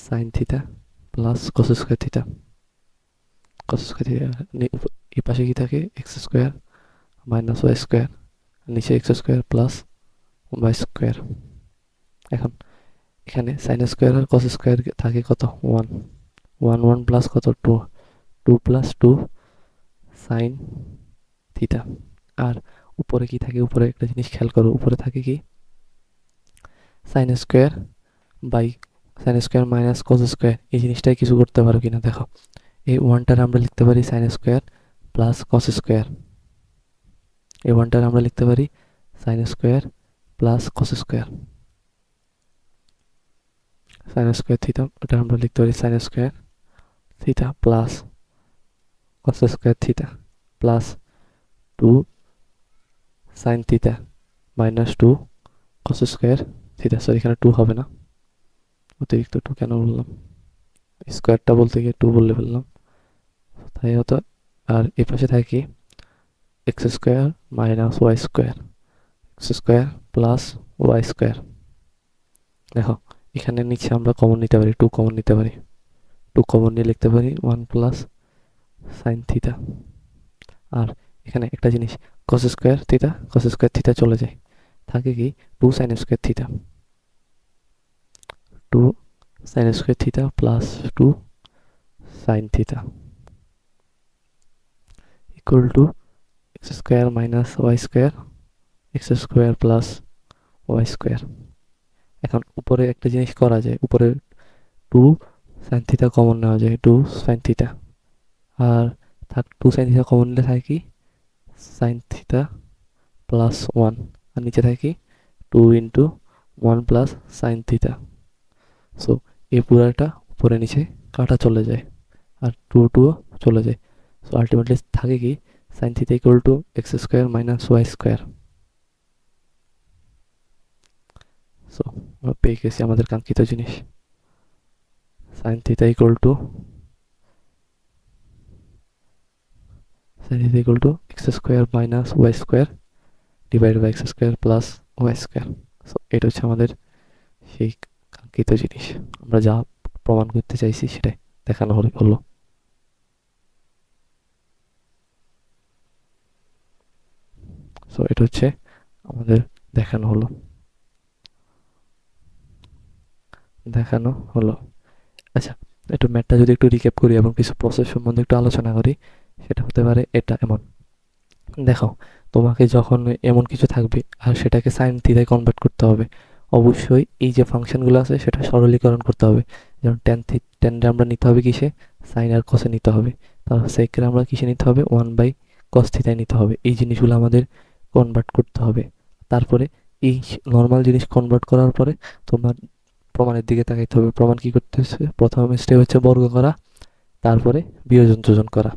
sine theta plus cos square theta. Cos square theta এই পাশে কি থাকে x square minus y square নিচে x square plus y square. এখন এখানে সাইন স্কোয়ার আর কস স্কোয়ার থাকে কত 1 1 1 প্লাস কত 2 2 প্লাস 2 সাইন থিটা। আর উপরে কি থাকে উপরে একটা জিনিস খেয়াল করো উপরে থাকে কি sine square by sine square minus cos square. এই জিনিসটাই কিছু করতে পারো কিনা দেখো। এই ওয়ানটার আমরা লিখতে পারি sign square plus cos square. এই ওয়ানটার আমরা লিখতে পারি sign square plus cos square. Sign square theta এটা আমরা লিখতে পারি sign square theta plus cos square theta plus 2 sine theta minus 2 cos square theta. Sorry এখানে 2 হবে না অতিরিক্ত 2 কেন বললাম স্কোয়ারটা বলতে গিয়ে 2 বললে ফেললাম তাই হতো। আর এই পাশে থাকে x square minus y square x square plus y square. দেখো এখানে নিচে আমরা কমন নিতে পারি 2 কমন নিতে পারি 2 কমন নিয়ে লিখতে পারি 1 প্লাস সাইন থিটা। আর এখানে একটা জিনিস কস স্কোয়ার থিটা চলে যায় থাকে কি 2 sine square theta 2 sine square theta plus 2 sine theta equal to x square minus y square x square plus y square. এখন উপরে একটা জিনিস করা যায় উপরে 2 সাইন থিটা কমন নেওয়া যায় 2 সাইন থিটা। আর থাক 2 সাইন থিটা কমন নিলে থাকে কি সাইন থিটা প্লাস 1 আর নিচে থাকে 2 into 1 plus sine theta. So এই পুরাটা উপরে নিচে কাটা চলে যায় আর 2 2 চলে যায়। সো আলটিমেটলি থাকে কি sine theta equal to x square minus y square. So আমরা পেয়ে গেছি আমাদের কাঙ্ক্ষিত জিনিস sine theta equal to x square minus y square divide by x square plus y square. So এটা হচ্ছে আমাদের সেই কাঙ্ক্ষিত জিনিস আমরা যা প্রমাণ করতে চাইছি সেটাই দেখানো হলো। সো এটা হচ্ছে আমাদের দেখানো হলো। আচ্ছা একটু ম্যাথটা যদি একটু রিক্যাপ করি এবং কিছু প্রসেস সম্বন্ধে একটু আলোচনা করি সেটা হতে পারে এটা এমন। দেখো তোমাকে যখন এমন কিছু থাকবে আর সেটাকে সাইন থিটায় কনভার্ট করতে হবে অবশ্যই এই যে ফাংশনগুলো আছে সেটা সরলীকরণ করতে হবে। যেমন টেনটা আমরা নিতে হবে কিসে সাইন আর কসে নিতে হবে তাহলে সেক্ষেত্রে আমরা কিসে নিতে হবে 1 বাই কস থিটায় নিতে হবে। এই জিনিসগুলো আমাদের কনভার্ট করতে হবে। তারপরে এই নর্মাল জিনিস কনভার্ট করার পরে তোমার প্রমাণের দিকে তাকাইতে হবে। প্রমাণ কি করতেছে? প্রথম স্টেপ হচ্ছে বর্গ করা, তারপরে বিয়োজন যোজন করা।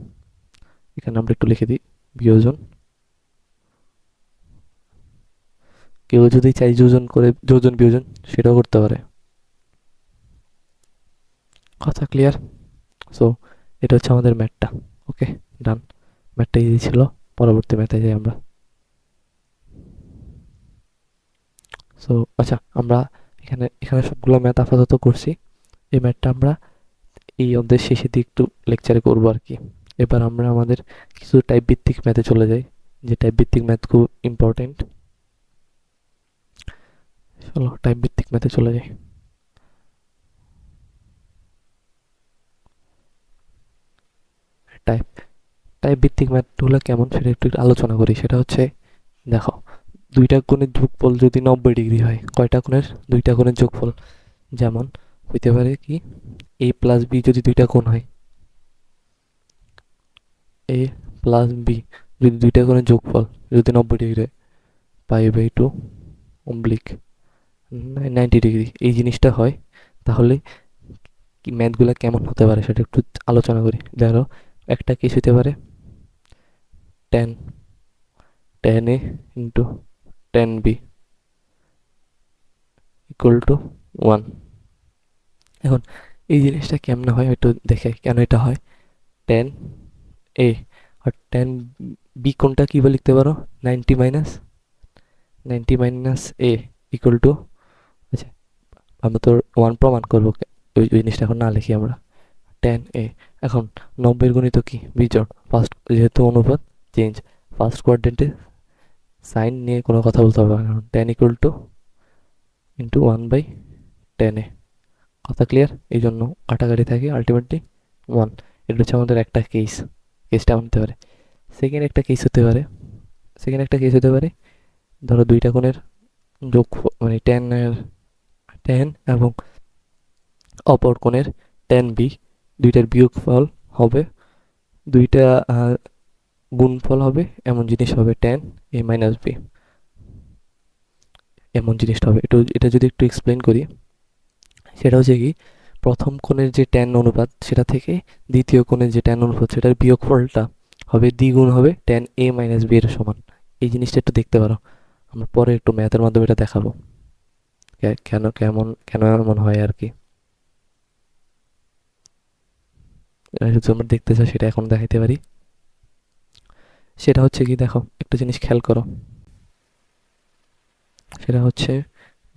এখানে আমরা একটু লিখে দিই বিয়োজন। কেউ যদি চাই যোজন করে যোজন বিয়োজন সেটাও করতে পারে। কথা ক্লিয়ার? সো এটা হচ্ছে আমাদের ম্যাথটা। ওকে, ডান। ম্যাথটা ইজি ছিল। পরবর্তী ম্যাথে যাই আমরা। সো আচ্ছা, আমরা এখানে এখানে সবগুলো ম্যাথ আপাতত করছি। এই ম্যাথটা আমরা এই অধ্যায়ের শেষের দিকে একটু লেকচারে করবো আর কি। এবার আমরা আমাদের কিছু টাইপ ভিত্তিক ম্যাথে চলে যাই, যে টাইপ ভিত্তিক ম্যাথ খুব ইম্পর্টেন্ট। চলো টাইপ ভিত্তিক ম্যাথে চলে যাই। টাইপ টাইপ ভিত্তিক ম্যাথগুলো কেমন সেটা একটু আলোচনা করি। সেটা হচ্ছে, দেখো, দুইটা কোণের যোগফল যদি 90 ডিগ্রি হয়, কয়টা কোণের? দুইটা কোণের যোগফল। যেমন হইতে পারে কি, এ প্লাস বি যদি দুইটা কোণ হয়, এ প্লাস বি যদি দুইটা কোণের যোগফল যদি 90 ডিগ্রি হয়, পাই বাই টু অম্বলিক 90 ডিগ্রি এই জিনিসটা হয়, তাহলে কি ম্যাথগুলো কেমন হতে পারে সেটা একটু আলোচনা করি। ধরো একটা কেস হতে পারে tan tan A into tan B equal to 1। এখন এই জিনিসটা কেমনে হয় একটু দেখে, কেন এটা হয়। টেন এ আর টেন বি কোনটা কীভাবে লিখতে পারো? 90 মাইনাস এ ইকুয়াল টু, আচ্ছা আমরা তো 1 প্রমাণ করবো, ওই জিনিসটা এখন না লিখি আমরা। টেন এ, এখন 90 গুণিত কি? বিজোড়। ফার্স্ট যেহেতু অনুপাত চেঞ্জ, ফার্স্ট কোয়াড্রেন্টে সাইন নিয়ে কোনো কথা বলতে হবে না, টেন ইকুয়াল টু ইন্টু 1/10 এ। কথা ক্লিয়ার? এই জন্য কাটাকাটি থাকে, আলটিমেটলি 1। এটা হচ্ছে আমাদের একটা কেস। কেসটা এমন হতে পারে। সেকেন্ড একটা কেস হতে পারে, ধরো দুইটা কোণের যোগ, মানে টেন এবং অপর কোণের টেন বি, দুইটার বিয়োগফল হবে, দুইটা গুণফল হবে, এমন জিনিস হবে টেন এ মাইনাস বি, এমন জিনিসটা হবে। এটা যদি একটু এক্সপ্লেন করি, সেটা হচ্ছে কি, প্রথম কোণের যে ট্যান অনুপাত সেটা থেকে দ্বিতীয় কোণের যে ট্যান অনুপাত সেটার বিয়োগফলটা হবে দ্বিগুণ, হবে ট্যান এ মাইনাস বি এর সমান। এই জিনিসটা একটু দেখতে পারো, আমরা পরে একটু ম্যাথের মাধ্যমে এটা দেখাবো কেন এমন হয় আর কি। যদি আমরা দেখতে চাই সেটা এখন দেখাইতে পারি। সেটা হচ্ছে কি, দেখো একটা জিনিস খেয়াল করো, সেটা হচ্ছে,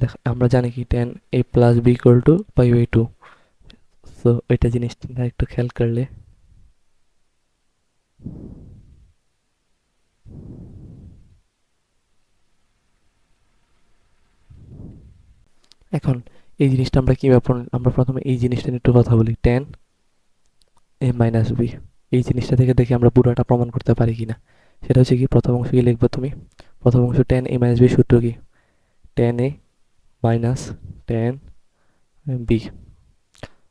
দেখো আমরা জানি কি tan A plus B equal to pi by two. তো ওইটা জিনিসটা একটু খেয়াল করলে, এখন এই জিনিসটা আমরা কীভাবে আমরা প্রথমে এই জিনিসটা নিয়ে একটু কথা বলি, ট্যান এ মাইনাস বি। এই জিনিসটা থেকে দেখি আমরা পুরোটা প্রমাণ করতে পারি কিনা। সেটা হচ্ছে কি, প্রথম অংশ কি লিখবো তুমি? প্রথম অংশ ট্যান এ মাইনাস বি সূত্র কি? Tan A minus tan B,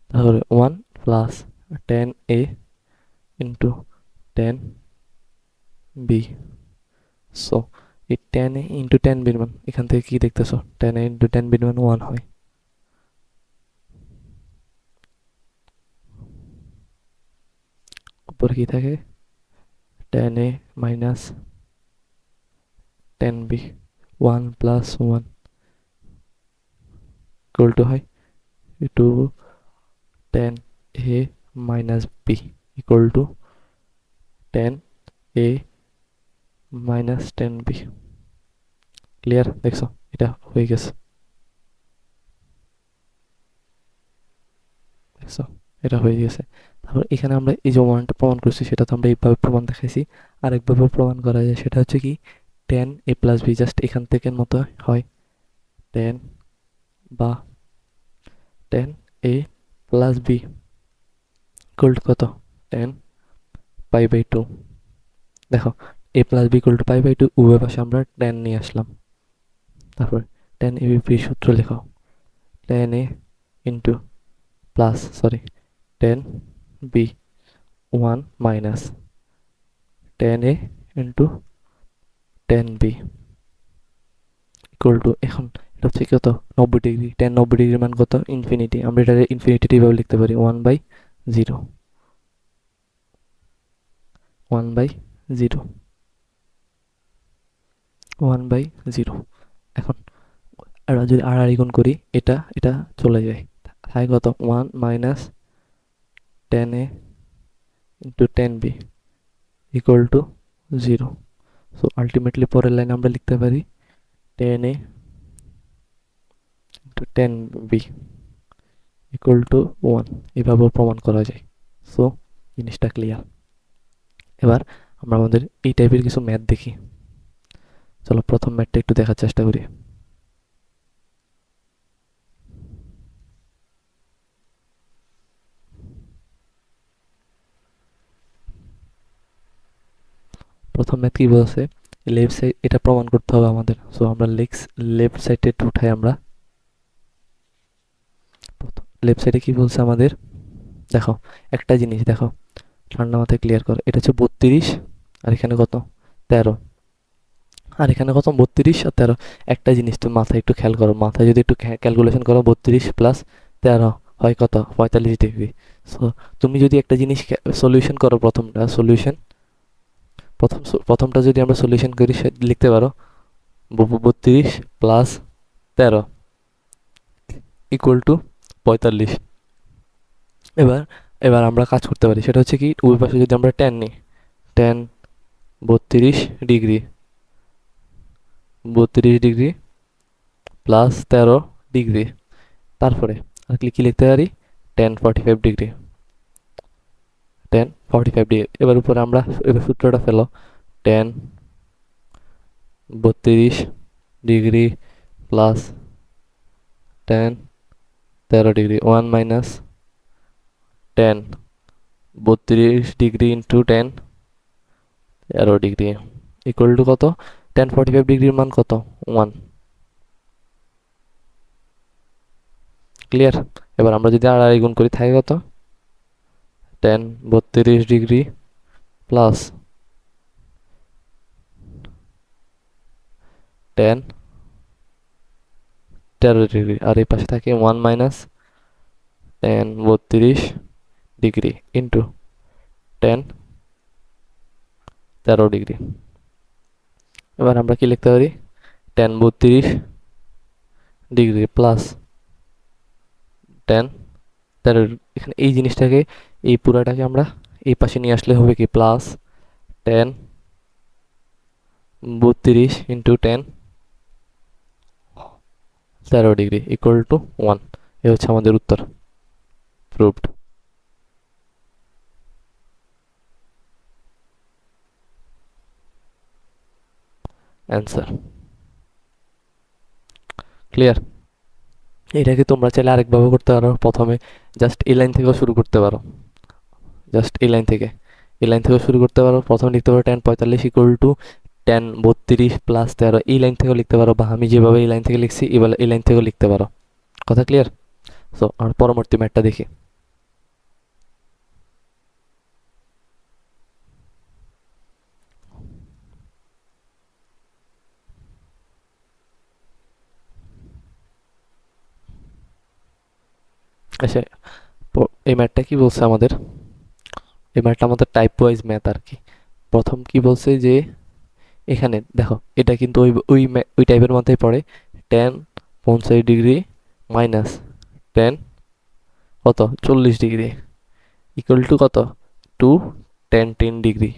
তাহলে 1 plus tan A into tan B. So এই ট্যান এ ইন্টু ট্যান বির মান এখান থেকে কি দেখতেছো? ট্যান এ ইন্টু ট্যান বির মান 1 হয়। উপরে কি থাকে? Tan A minus tan B, 1 plus 1 equal to হয় two tan A minus B equal to tan A minus tan B. Clear? দেখছো এটা হয়ে গেছে, দেখছো এটা হয়ে গেছে। তারপর এখানে আমরা এই যে ওয়ানটা প্রমাণ করছি সেটা তো আমরা এইভাবে প্রমাণ দেখাইছি। আরেকভাবে প্রমাণ করা যায়, সেটা হচ্ছে কি, tan A plus B just এখান থেকে মতো হয়, টেন বা tan A plus B equal to কত? Tan pi by two. দেখো A plus B equal to pi by two, উভয় পাশে আমরা টেন নিয়ে আসলাম। তারপর টেন এ বি সূত্র লেখো, tan A into plus sorry tan B 1 minus tan A into tan B equal to, এখন এটা হচ্ছে কত 90 ডিগ্রি, tan 90 ডিগ্রির মান কত ইনফিনিটি, আমরা এটা ইনফিনিটি এইভাবে লিখতে পারি 1/0, 1/0, 1/0। এখন আমরা যদি আর গুণ করি, এটা এটা চলে যায়, তাই কত 1 minus 10a into 10b equal to 0। So ultimately পরের লাইন আমরা লিখতে পারি 10a into 10b equal to 1, এভাবেও প্রমাণ করা যায়। সো জিনিসটা ক্লিয়ার। এবার আমরা আমাদের এই টাইপের কিছু ম্যাথ দেখি। চলো প্রথম ম্যাথটা একটু দেখার চেষ্টা করি। প্রথম ম্যাথ কি বলছে, লেফট সাইড এটা প্রমাণ করতে হবে আমাদের। সো আমরা লেফট সাইডে একটু উঠাই। আমরা লেফট সাইডে কি বলছে আমাদের, দেখো একটা জিনিস দেখো, ঠান্ডা মাথায় ক্লিয়ার করো। এটা হচ্ছে 32, আর এখানে কত 13, আর এখানে কত 32 আর 13। একটা জিনিস তুমি মাথায় একটু খেয়াল করো, মাথায় যদি একটু ক্যালকুলেশন করো, 32 প্লাস 13 হয় কত 45 ডিগ্রি। সো তুমি যদি একটা জিনিস সলিউশন করো, প্রথমটা যদি আমরা সলিউশন করি, লিখতে পারো 32 প্লাস 13 ইকুয়াল টু 45। এবার এবার আমরা কাজ করতে পারি, সেটা হচ্ছে কি উভয় পাশে যদি আমরা tan নিই, tan 32 degree, 32 degree plus 13 degree, তারপরে আর কি লিখতে পারি tan 45 ডিগ্রি, tan 45 ডিগ্রি। এবার উপরে আমরা এবার সূত্রটা ফেলো, tan 32 degree plus tan 13 degree, 1 minus tan 32 degree into tan 13 degree equal to কত, tan 45 ডিগ্রির মান কত 1। ক্লিয়ার? এবার আমরা যদি আর গুণ করি, থাকে কত tan 32 degree plus tan 13 degree, আর এই পাশে থাকে 1 minus tan 32 degree into tan 13 degree. এবার আমরা কি লিখতে পারি, tan 32 ডিগ্রি প্লাস tan 13। এখানে এই জিনিসটাকে, এই পুরাটাকে আমরা এই পাশে নিয়ে আসলে হবে কি plus tan 32 into tan 13 degree equal to 1। এ হচ্ছে আমাদের উত্তর, প্রুভড। Answer clear? এটাকে তোমরা চাইলে আরেকভাবে করতে পারো, প্রথমে জাস্ট এই লাইন থেকেও শুরু করতে পারো, জাস্ট এই লাইন থেকে শুরু করতে পারো। প্রথমে লিখতে পারো tan 45 equal to tan 32 plus 13, এই লাইন থেকেও লিখতে পারো, বা আমি যেভাবে এই লাইন থেকে লিখছি এবার এই লাইন থেকেও লিখতে পারো। কথা ক্লিয়ার? সো আর পরবর্তী ম্যাথটা দেখি। আচ্ছা, এই ম্যাথটা কি বলছে আমাদের, এই ম্যাথটা আমাদের টাইপ ওয়াইজ ম্যাথ আর কি। প্রথম কি বলছে যে এখানে দেখো, এটা কিন্তু ওই ওই ওই টাইপের মধ্যেই পড়ে, tan 45 ডিগ্রি মাইনাস tan কত 40 ডিগ্রি ইকুয়াল টু কত 2 tan 10 ডিগ্রি।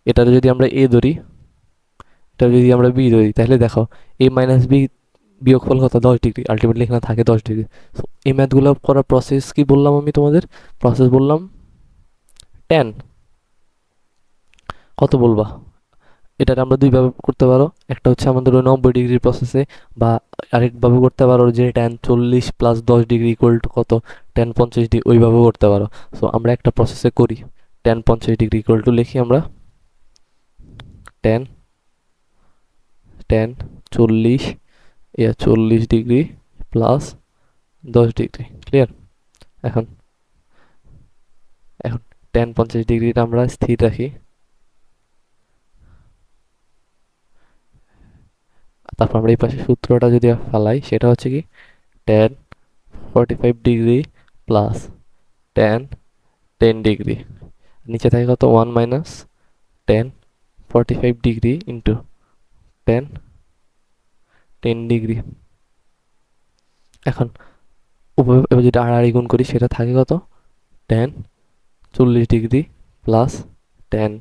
এটা যদি আমরা এ ধরি, এটা যদি আমরা বি ধরি, তাহলে দেখো এ মাইনাস বি বিয়োগফল কত 10 ডিগ্রি, আলটিমেটলি এখানে থাকে 10 ডিগ্রি। সো এই ম্যাথগুলো করার প্রসেস কি বললাম আমি তোমাদের, প্রসেস বললাম tan কত বলবা, এটা আমরা দুইভাবে করতে পারো। একটা হচ্ছে আমাদের ওই 90 ডিগ্রির প্রসেসে, বা আরেকভাবে করতে পারো যে tan 40 plus 10 degree equal to কত tan 50 ডিগ্রি, ওইভাবেও করতে পারো। সো আমরা একটা প্রসেসে করি, tan 50 ডিগ্রি ইকুয়াল টু লিখি আমরা tan tan 40 40 degree plus 10 degree. Clear? এখন এখন tan 50 ডিগ্রিটা আমরা স্থির রাখি, তারপর আমরা এই পাশে সূত্রটা যদি ফেলাই সেটা হচ্ছে কি tan 45 degree plus tan 10 degree, নিচে থাকে কত 1 minus tan 45 degree into tan 10 degree. এখন এবার যদি আড়াআড়ি গুণ করি সেটা থাকে কত tan 40 degree plus tan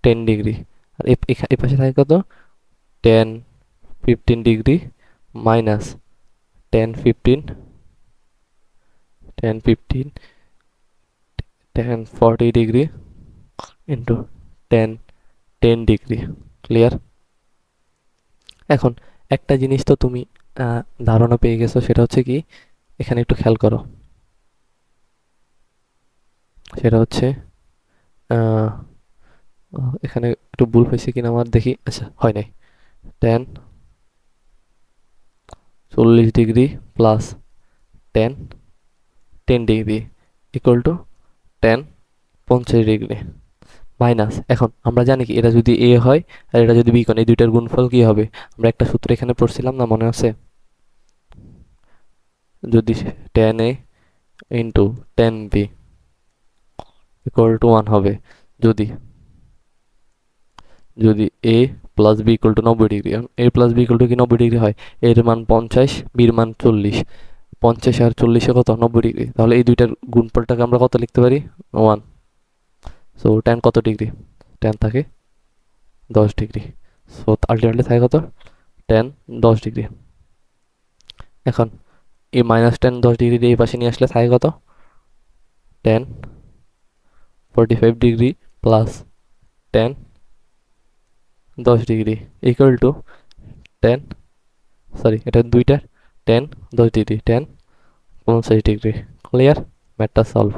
10 degree, আর এই পাশে থাকে কত tan 15 degree minus tan 15 tan 40 degree into tan 10 degree. Clear? এখন একটা জিনিস তো তুমি ধারণা পেয়ে গেছো, সেটা হচ্ছে কি এখানে একটু খেয়াল করো, সেটা হচ্ছে এখানে একটু ভুল হয়েছে কিনা আমার দেখি। আচ্ছা, হয় নাই। tan 40 degree plus tan 10 degree equal to tan 50 degree minus, এখন আমরা জানি কি এটা যদি a হয় আর এটা যদি b কোণ, এই দুইটার গুণফল কি হবে? আমরা একটা সূত্র এখানে পড়ছিলাম না, মনে আছে? যদি tan a into tan b equal to 1 হবে, যদি যদি a plus b equal to 90 degree. এখন a plus b equal to কি 90 ডিগ্রি হয়? এর মান 50, b এর মান 40, 50 আর 40 কত 90 ডিগ্রি, তাহলে এই দুইটার গুণফলটাকে আমরা কত লিখতে পারি? 1। সো tan কত ডিগ্রি? tan থাকে 10 ডিগ্রি। সো আলটিমেটলি থাকে কত tan 10 ডিগ্রি। এখন এই মাইনাস tan 10 ডিগ্রি এই পাশে নিয়ে আসলে থাকে কত tan 45 degree plus tan 10 degree equal to tan, sorry এটা দুইটার tan 10 degree tan 50 degree. Clear? ম্যাথটা সলভ।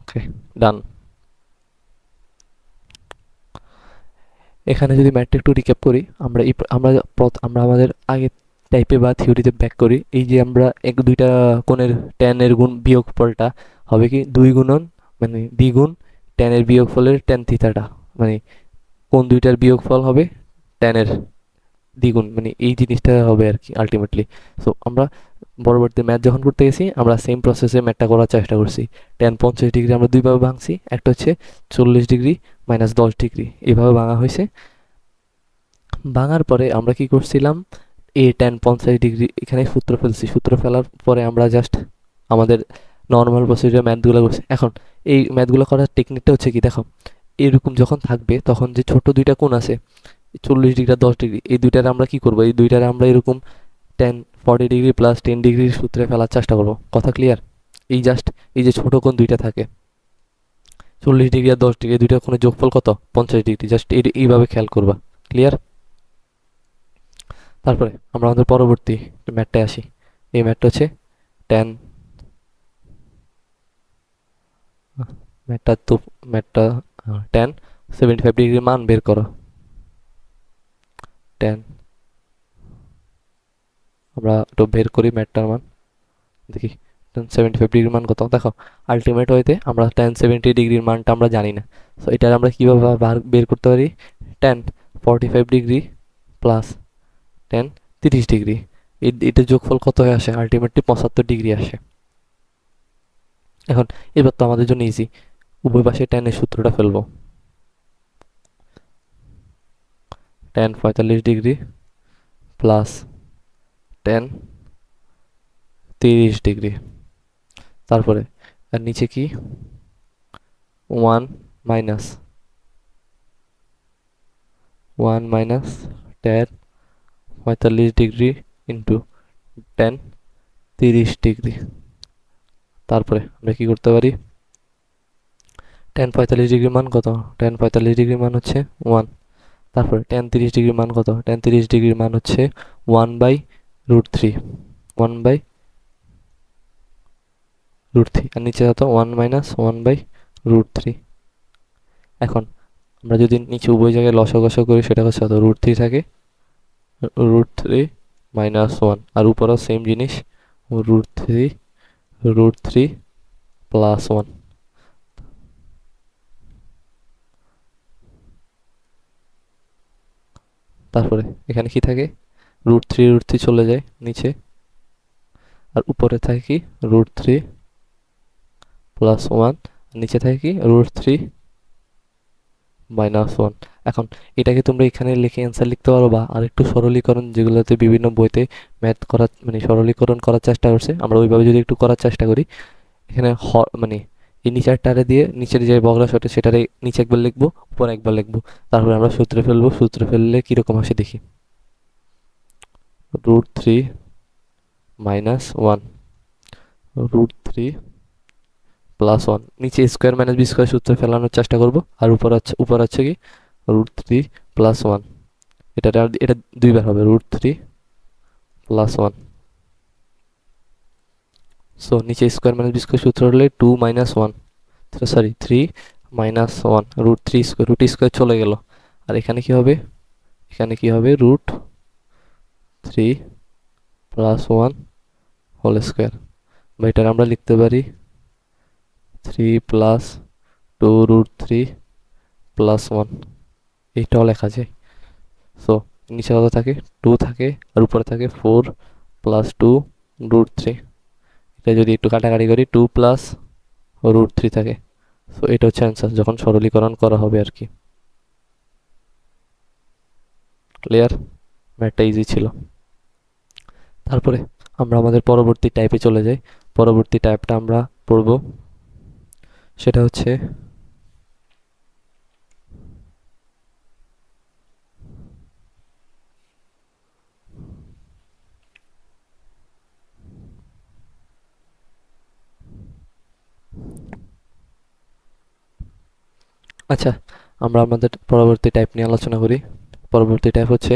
ওকে, ডান। এখানে যদি ম্যাথটা একটু রিক্যাপ করি, আমরা আমাদের আগে টাইপে বা থিওরিতে ব্যাক করি, এই যে আমরা দুইটা কোণের tan এর গুণ বিয়োগফলটা হবে কি 2 গুণন মানে দ্বিগুণ tan এর বিয়োগফলের tan থিটাটা, মানে কোণ দুইটার বিয়োগফল হবে tan এর দ্বিগুণ, মানে এই জিনিসটা হবে আর কি আলটিমেটলি। সো আমরা পরবর্তী ম্যাথ যখন করতে গেছি আমরা সেম প্রসেসে ম্যাথটা করার চেষ্টা করছি। tan 50 ডিগ্রি আমরা দুইভাবে ভাঙছি, একটা হচ্ছে 40 ডিগ্রি মাইনাস 10 ডিগ্রি, এইভাবে ভাঙা হয়েছে। ভাঙার পরে আমরা কি করছিলাম, tan 50 ডিগ্রি এখানে সূত্র ফেলছি, সূত্র ফেলার পরে আমরা জাস্ট আমাদের নর্মাল প্রসিডিউর ম্যাথগুলো করছি। এখন এই ম্যাথগুলো করার টেকনিকটা হচ্ছে কি, দেখো এরকম যখন থাকবে তখন যে ছোট দুইটা কোণ আছে 40 ডিগ্রি আর 10 ডিগ্রি, এই দুইটার আমরা কি করবো, এই দুইটার আমরা এরকম tan 40 ডিগ্রি প্লাস 10 ডিগ্রির সূত্রে ফেলার চেষ্টা করবো। কথা ক্লিয়ার? এই জাস্ট এই যে ছোট কোণ দুইটা থাকে 40 ডিগ্রি আর 10 ডিগ্রি, দুইটা কোণের যোগফল কত 50 ডিগ্রি, জাস্ট এইভাবে খেয়াল করবা। ক্লিয়ার? তারপরে আমরা আমাদের পরবর্তী ম্যাথটায় আসি। এই ম্যাথটা হচ্ছে tan ম্যাথটা tan 75 ডিগ্রির মান বের করো। tan আমরা একটু বের করি ম্যাথটার মান, দেখি tan 75 ডিগ্রির মান কত। দেখো আলটিমেট হইতে আমরা tan 70 ডিগ্রির মানটা আমরা জানি না, সো এটা আমরা কিভাবে বের করতে পারি? tan 45 degree plus tan 30 degree, এটার যোগফল কত হয়ে আসে? আলটিমেটলি 75 ডিগ্রি আসে। এখন এবার তো আমাদের জন্য ইজি, উভয় পাশে tan এর সূত্রটা ফেলবো। tan 45 degree plus tan 30 degree, তারপরে আর নিচে কি 1 minus tan 45 degree into tan 30 degree. তারপরে আমরা কি করতে পারি, tan 45 ডিগ্রির মান কত? tan 45 ডিগ্রির মান হচ্ছে 1। তারপরে tan 30 ডিগ্রির মান কত? tan 30 ডিগ্রির মান হচ্ছে 1/√3, 1/√3, আর নিচে কত 1 মাইনাস 1/√3। এখন আমরা যদি নিচে উভয় জায়গায় লসাগু করি সেটা হচ্ছে কত √3 থাকে, √3 মাইনাস 1, আর উপরেও সেম জিনিস √3 √3 প্লাস 1। তারপরে এখানে কি থাকে, √3 চলে যায় নিচে, আর উপরে থাকে কি √3 প্লাস 1, নিচে থাকে কি √3 মাইনাস 1। এখন এটাকে তোমরা এখানে লিখে অ্যান্সার লিখতে পারো, বা আরেকটু সরলীকরণ যেগুলোতে বিভিন্ন বইতে ম্যাথ করা মানে সরলীকরণ করার চেষ্টা করছে, আমরা ওইভাবে যদি একটু করার চেষ্টা করি, এখানে মানে এই নিচেরটারে দিয়ে নিচের যে বগড়াশটা সেটারে নিচে একবার লিখবো, উপরে একবার লিখবো, তারপরে আমরা সূত্রে ফেলবো, সূত্রে ফেললে কিরকম আসে দেখি। √3 মাইনাস 1, √3 প্লাস 1, নিচে স্কোয়ার মাইনাস বি স্কোয়ার সূত্রে ফেলানোর চেষ্টা করবো, আর উপর আছে কি √3 প্লাস 1। এটা দুইবার হবে, √3 প্লাস 1। সো নিচে স্কোয়ার মাইনাস বি স্কোয়ার সূত্র হলে 2 মাইনাস 1, সরি 3 মাইনাস 1, √3 স্কোয়ার, √3 চলে গেল, আর এখানে কি হবে, এখানে কি হবে √3 প্লাস 1 হোল স্কোয়ার, বা এটার আমরা লিখতে পারি 3 প্লাস 2 √3 প্লাস 1, এইটাও লেখা যায়। সো নিচে কত থাকে, 2 থাকে, আর উপরে থাকে 4 প্লাস 2 √3। এটা যদি একটু কাটাকাটি করি 2 প্লাস √3 থাকে। সো এটা হচ্ছে অ্যান্সার যখন সরলীকরণ করা হবে আর কি। ক্লিয়ার? ম্যাথটা ইজি ছিল। তারপরে আমরা আমাদের পরবর্তী টাইপে চলে যাই। পরবর্তী টাইপটা আমরা পড়ব, সেটা হচ্ছে আচ্ছা, আমরা আমাদের পরবর্তী টাইপ নিয়ে আলোচনা করি। পরবর্তী টাইপ হচ্ছে,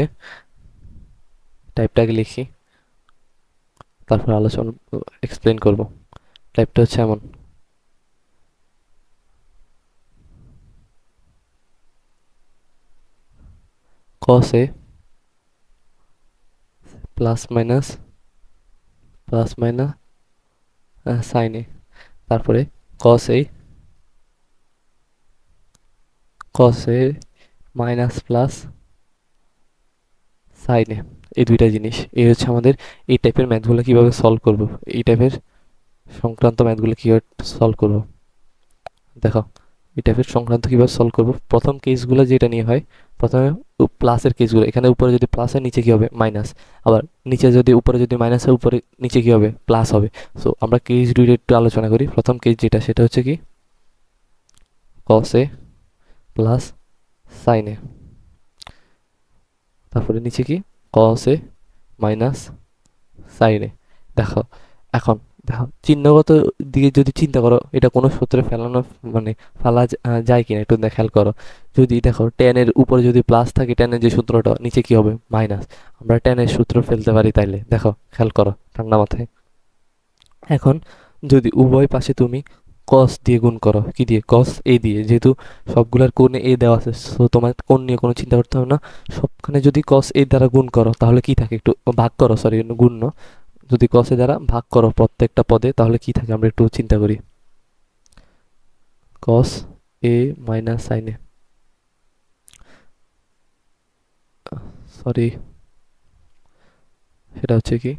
টাইপটাকে লিখি, তারপর আলোচনা এক্সপ্লেন করব। টাইপটা হচ্ছে এমন, cos a plus minus sin a, তারপরে cos a minus plus sin a, এই দুইটা জিনিস। এই হচ্ছে আমাদের এই টাইপের ম্যাথগুলো কিভাবে সলভ করব, এই টাইপের সংক্রান্ত ম্যাথগুলো কিভাবে সলভ করব। দেখো, এই টাইপের সংক্রান্ত কিভাবে সলভ করব, প্রথম কেসগুলো যেটা নিয়ে হয়, প্রথমে প্লাসের কেসগুলো, এখানে উপরে যদি প্লাস হয় নিচে কি হবে মাইনাস, আবার নিচে যদি উপরে যদি মাইনাস হয় উপরে নিচে কি হবে প্লাস হবে। সো আমরা কেস দুইটা একটু আলোচনা করি। প্রথম কেস যেটা, সেটা হচ্ছে কি cos a plus sin a, তারপরে নিচে কি cos a minus sin a। দেখো এখন, দেখো চিহ্নগত দিকে যদি চিন্তা করো, এটা কোনো সূত্রে ফেলানো মানে যায় কিনা একটু খেয়াল করো। যদি দেখো tan এর উপরে যদি প্লাস থাকে, tan এর যে সূত্রটা, নিচে কি হবে মাইনাস, আমরা tan এর সূত্র ফেলতে পারি তাইলে। দেখো খেয়াল করো ঠান্ডা মাথায়। এখন যদি উভয় পাশে তুমি cos দিয়ে গুণ করো, কি দিয়ে, cos a দিয়ে, যেহেতু সবগুলার কোণে a দেওয়া আছে, সো তোমার কোণ নিয়ে কোনো চিন্তা করতে হবে না। সবখানে যদি cos a দ্বারা গুণ করো তাহলে কি থাকে, একটু ভাগ করো, সরি গুণ না, যদি cos a দ্বারা ভাগ করো প্রত্যেকটা পদে, তাহলে কি থাকে আমরা একটু চিন্তা করি। cos a minus sin a, sorry সেটা হচ্ছে কি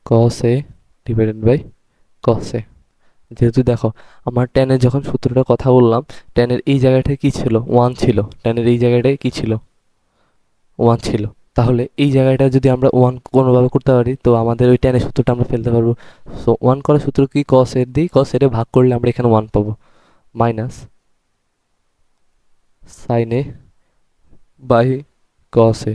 cos a divided by cos a। যেহেতু দেখো আমার tan এর যখন সূত্রটা কথা বললাম, tan এর এই জায়গাটায় কি ছিল 1 ছিল, tan এর এই জায়গাটায় কি ছিল 1 ছিল, তাহলে এই জায়গাটা যদি আমরা 1 কোনোভাবে করতে পারি, তো আমাদের ওই tan এর সূত্রটা আমরা ফেলতে পারবো। সো 1 করার সূত্র কি, cos এর দিই, cos এর ভাগ করলে আমরা এখানে 1 পাবো, minus sin a by cos a।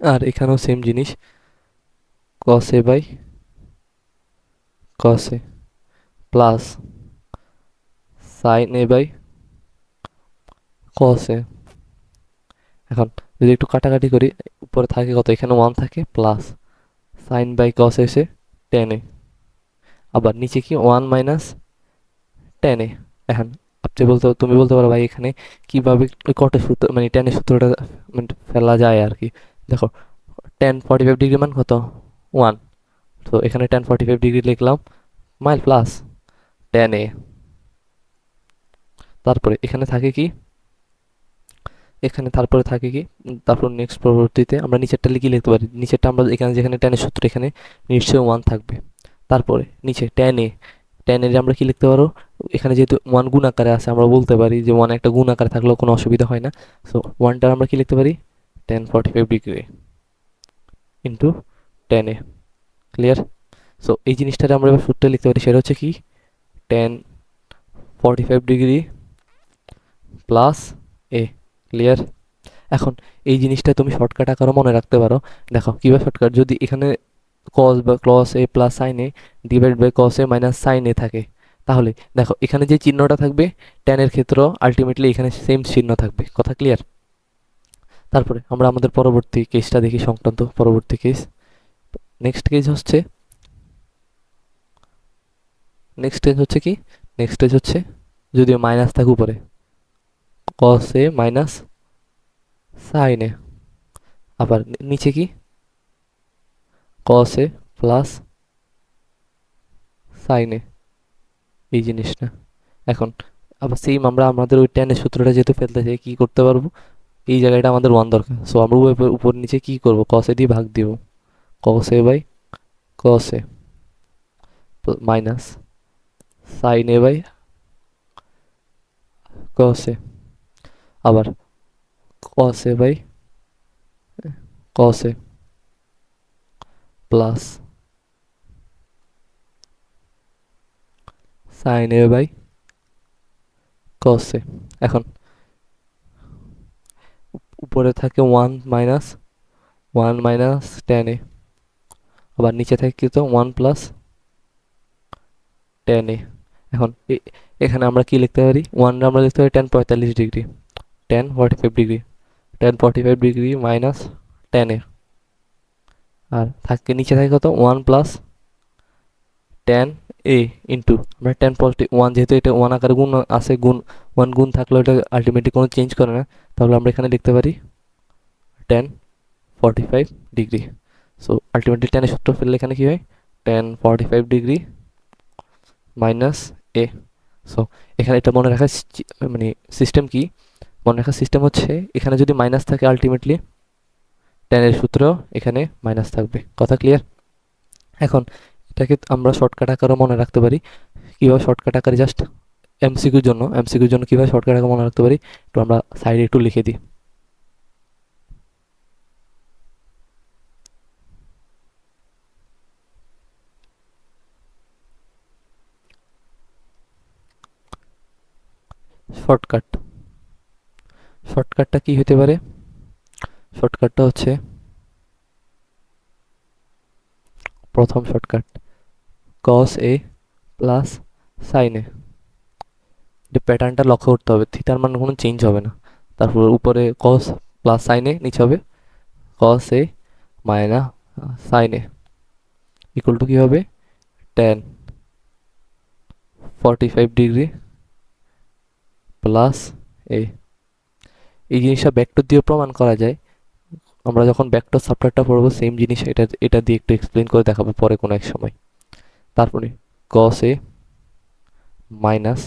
আর এখানেও সেম জিনিস, cos a by cos a plus sin a by cos a। এখন যদি একটু কাটাকাটি করি, উপরে থাকে কত, এখানে 1 থাকে, প্লাস sin বাই cos এসে tan a, আবার নিচে কি 1 মাইনাস tan a। এখন তুমি বলতে পারো ভাই এখানে কিভাবে কটের সূত্র মানে tan এর সূত্রটা মানে ফেলা যায় আর কি। দেখো tan 45 ডিগ্রি মান কত 1, তো এখানে tan 45 ডিগ্রি লিখলাম মাইল প্লাস tan a। তারপরে এখানে থাকে কি, এখানে তারপরে থাকে কি, তারপর নেক্সট পরবর্তীতে আমরা নিচেরটা লিখে লিখতে পারি, নিচেরটা আমরা এখানে যেখানে ট্যানের সূত্র এখানে নিশ্চয়ই 1 থাকবে। তারপরে নিচে ট্যান এর আমরা কি লিখতে পারো, এখানে যেহেতু 1 গুণ আকারে আছে আমরা বলতে পারি যে 1 একটা গুণ আকারে থাকলেও কোনো অসুবিধা হয় না। সো 1টা আমরা কি লিখতে পারি tan 45 degree into tan A. Clear? So এই জিনিসটাতে আমরা এবার সূত্রে লিখতে পারি, সেটা হচ্ছে কি tan 45 ডিগ্রি প্লাস এ। ক্লিয়ার? এখন এই জিনিসটা তুমি শর্টকাট আকারও মনে রাখতে পারো। দেখো কিভাবে শর্টকাট, যদি এখানে cos বা cos a plus sin a divide by cos a minus sin a থাকে, তাহলে দেখো এখানে যে চিহ্নটা থাকবে tan এর ক্ষেত্রে আলটিমেটলি এখানে সেম চিহ্ন থাকবে। কথা ক্লিয়ার? তারপরে আমরা আমাদের পরবর্তী কেসটা দেখি, সংক্রান্ত পরবর্তী কেস। নেক্সট কেস হচ্ছে কি, নেক্সট কেস হচ্ছে যদি মাইনাস থাকে উপরে cos a minus sin a, আবার নিচে কি cos a plus sin a, এই জিনিসটা। এখন আবার সেম আমরা আমাদের ওই ট্যানের সূত্রটা যেহেতু ফেলতে চাই, কি করতে পারবো, এই জায়গাটা আমাদের 1 দরকার। সো আমরা উপর নিচে কি করব, cos a দিয়ে ভাগ দিব, cos a by cos a minus sin a by cos a, আবার cos a by cos a plus sin a by cos a। এখন উপরে থাকে 1 মাইনাস tan a, আবার নিচে থাকে কি তো 1 প্লাস tan a। এখন এখানে আমরা কি লিখতে পারি, 1 আমরা লিখতে পারি tan 45 degree, tan 45 degree minus tan a, আর থাকে নিচে থাকে কত 1 প্লাস tan a ইন্টু আমরা tan পজিটিভ 1, যেহেতু এটা 1 আকারে গুণ আছে, গুণ 1 গুণ থাকলেও এটা আলটিমেটলি কোনো চেঞ্জ করে না, তাহলে আমরা এখানে লিখতে পারি tan 45 degree. So ultimately tan এর সূত্র ফেললে এখানে কি হয় tan 45 ডিগ্রি মাইনাস এ। সো এখানে এটা মনে রাখার মানে সিস্টেম কি, মনে রাখার সিস্টেম হচ্ছে এখানে যদি মাইনাস থাকে আলটিমেটলি tan এর সূত্র এখানে মাইনাস থাকবে। কথা ক্লিয়ার? এখন এটাকে আমরা শর্টকাট আকারও মনে রাখতে পারি। কীভাবে শর্টকাট আকারে, জাস্ট এমসিকিউর জন্য কীভাবে শর্টকাট আকারে মনে রাখতে পারি, তো আমরা সাইডে একটু লিখে দিই। শর্টকাটটা কি হতে পারে, শর্টকাটটা হচ্ছে প্রথম shortcut cos a plus sin a। এটা প্যাটার্নটা লক্ষ্য করতে হবে, থিটার মান কোনো চেঞ্জ হবে না। তারপর উপরে cos প্লাস sin a, নিচে হবে cos a minus sin a equal to কি হবে tan 45 ডিগ্রি প্লাস a। এই জিনিসটা ভেক্টর দিয়ে প্রমাণ করা যায়। আমরা যখন ভেক্টর সফটওয়্যারটা পড়বো সেম জিনিস এটা দিয়ে একটু এক্সপ্লেন করে দেখাবো পরে কোনো এক সময়। তারপরে cos a minus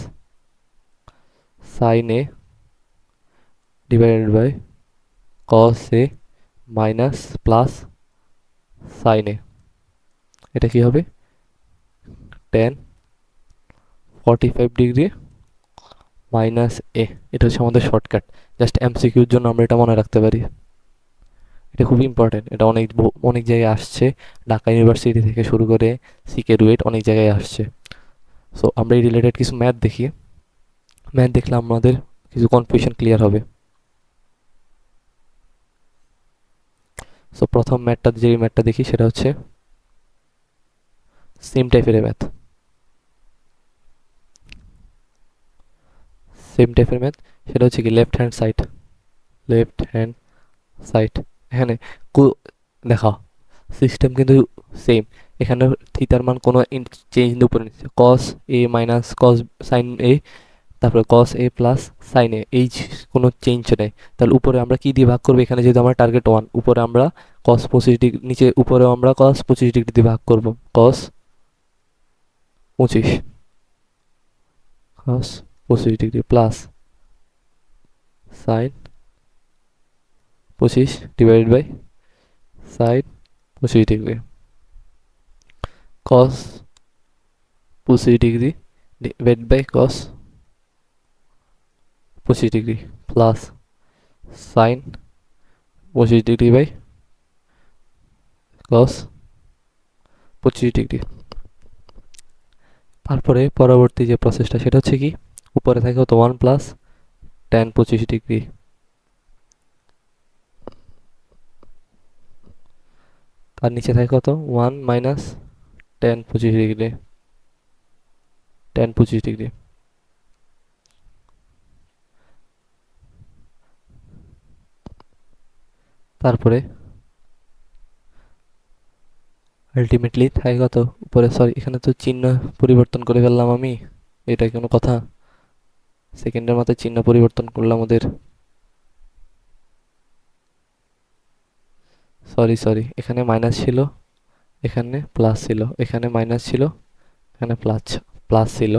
sin a divided by cos a minus plus sin a, এটা কি হবে tan 45 ডিগ্রি মাইনাস এ। এটা হচ্ছে আমাদের শর্টকাট। জাস্ট এমসিকিউর জন্য আমরা এটা মনে রাখতে পারি, এটা খুবই ইম্পর্টেন্ট। এটা অনেক জায়গায় আসছে, ঢাকা ইউনিভার্সিটি থেকে শুরু করে সিকে রুয়েট অনেক জায়গায় আসছে। সো আমরা এই রিলেটেড কিছু ম্যাথ দেখি, ম্যাথ দেখলে আমাদের কিছু কনফিউশন ক্লিয়ার হবে। সো প্রথম যে ম্যাথটা দেখি সেটা হচ্ছে সেম টাইপের ম্যাথ, সেটা হচ্ছে কি লেফট হ্যান্ড সাইড। এখানে দেখাও সিস্টেম কিন্তু সেম, এখানে থিটার মান কোনো চেঞ্জ উপরে নিচ্ছে cos a minus cos sin a তারপরে cos a plus sin a, এই কোনো চেঞ্জ নেই। তাহলে উপরে আমরা কি দিয়ে ভাগ করবো? এখানে যেহেতু আমার টার্গেট 1, উপরে আমরা cos 25 ডিগ্রি, নিচে উপরেও আমরা cos 25 ডিগ্রি দিয়ে ভাগ করব। cos 25 cos 25 degree plus sin 25 divided by sin 25 degree, cos 25 degree divided by cos 25 degree plus sin 25 degree by cos 25 degree. তারপরে পরবর্তী যে প্রসেসটা সেটা হচ্ছে কি, উপরে থাকে হতো 1 প্লাস tan 25 ডিগ্রি, আর নিচে থাকে কত 1 minus tan 25 degree, tan 25 degree. তারপরে আলটিমেটলি থাকে কত উপরে, সরি এখানে তো চিহ্ন পরিবর্তন করে ফেললাম আমি, এটা কোনো কথা? সেকেন্ডের মাথায় চিহ্ন পরিবর্তন করলাম ওদের, সরি এখানে মাইনাস ছিল, এখানে প্লাস ছিল, এখানে মাইনাস ছিল, এখানে প্লাস প্লাস ছিল।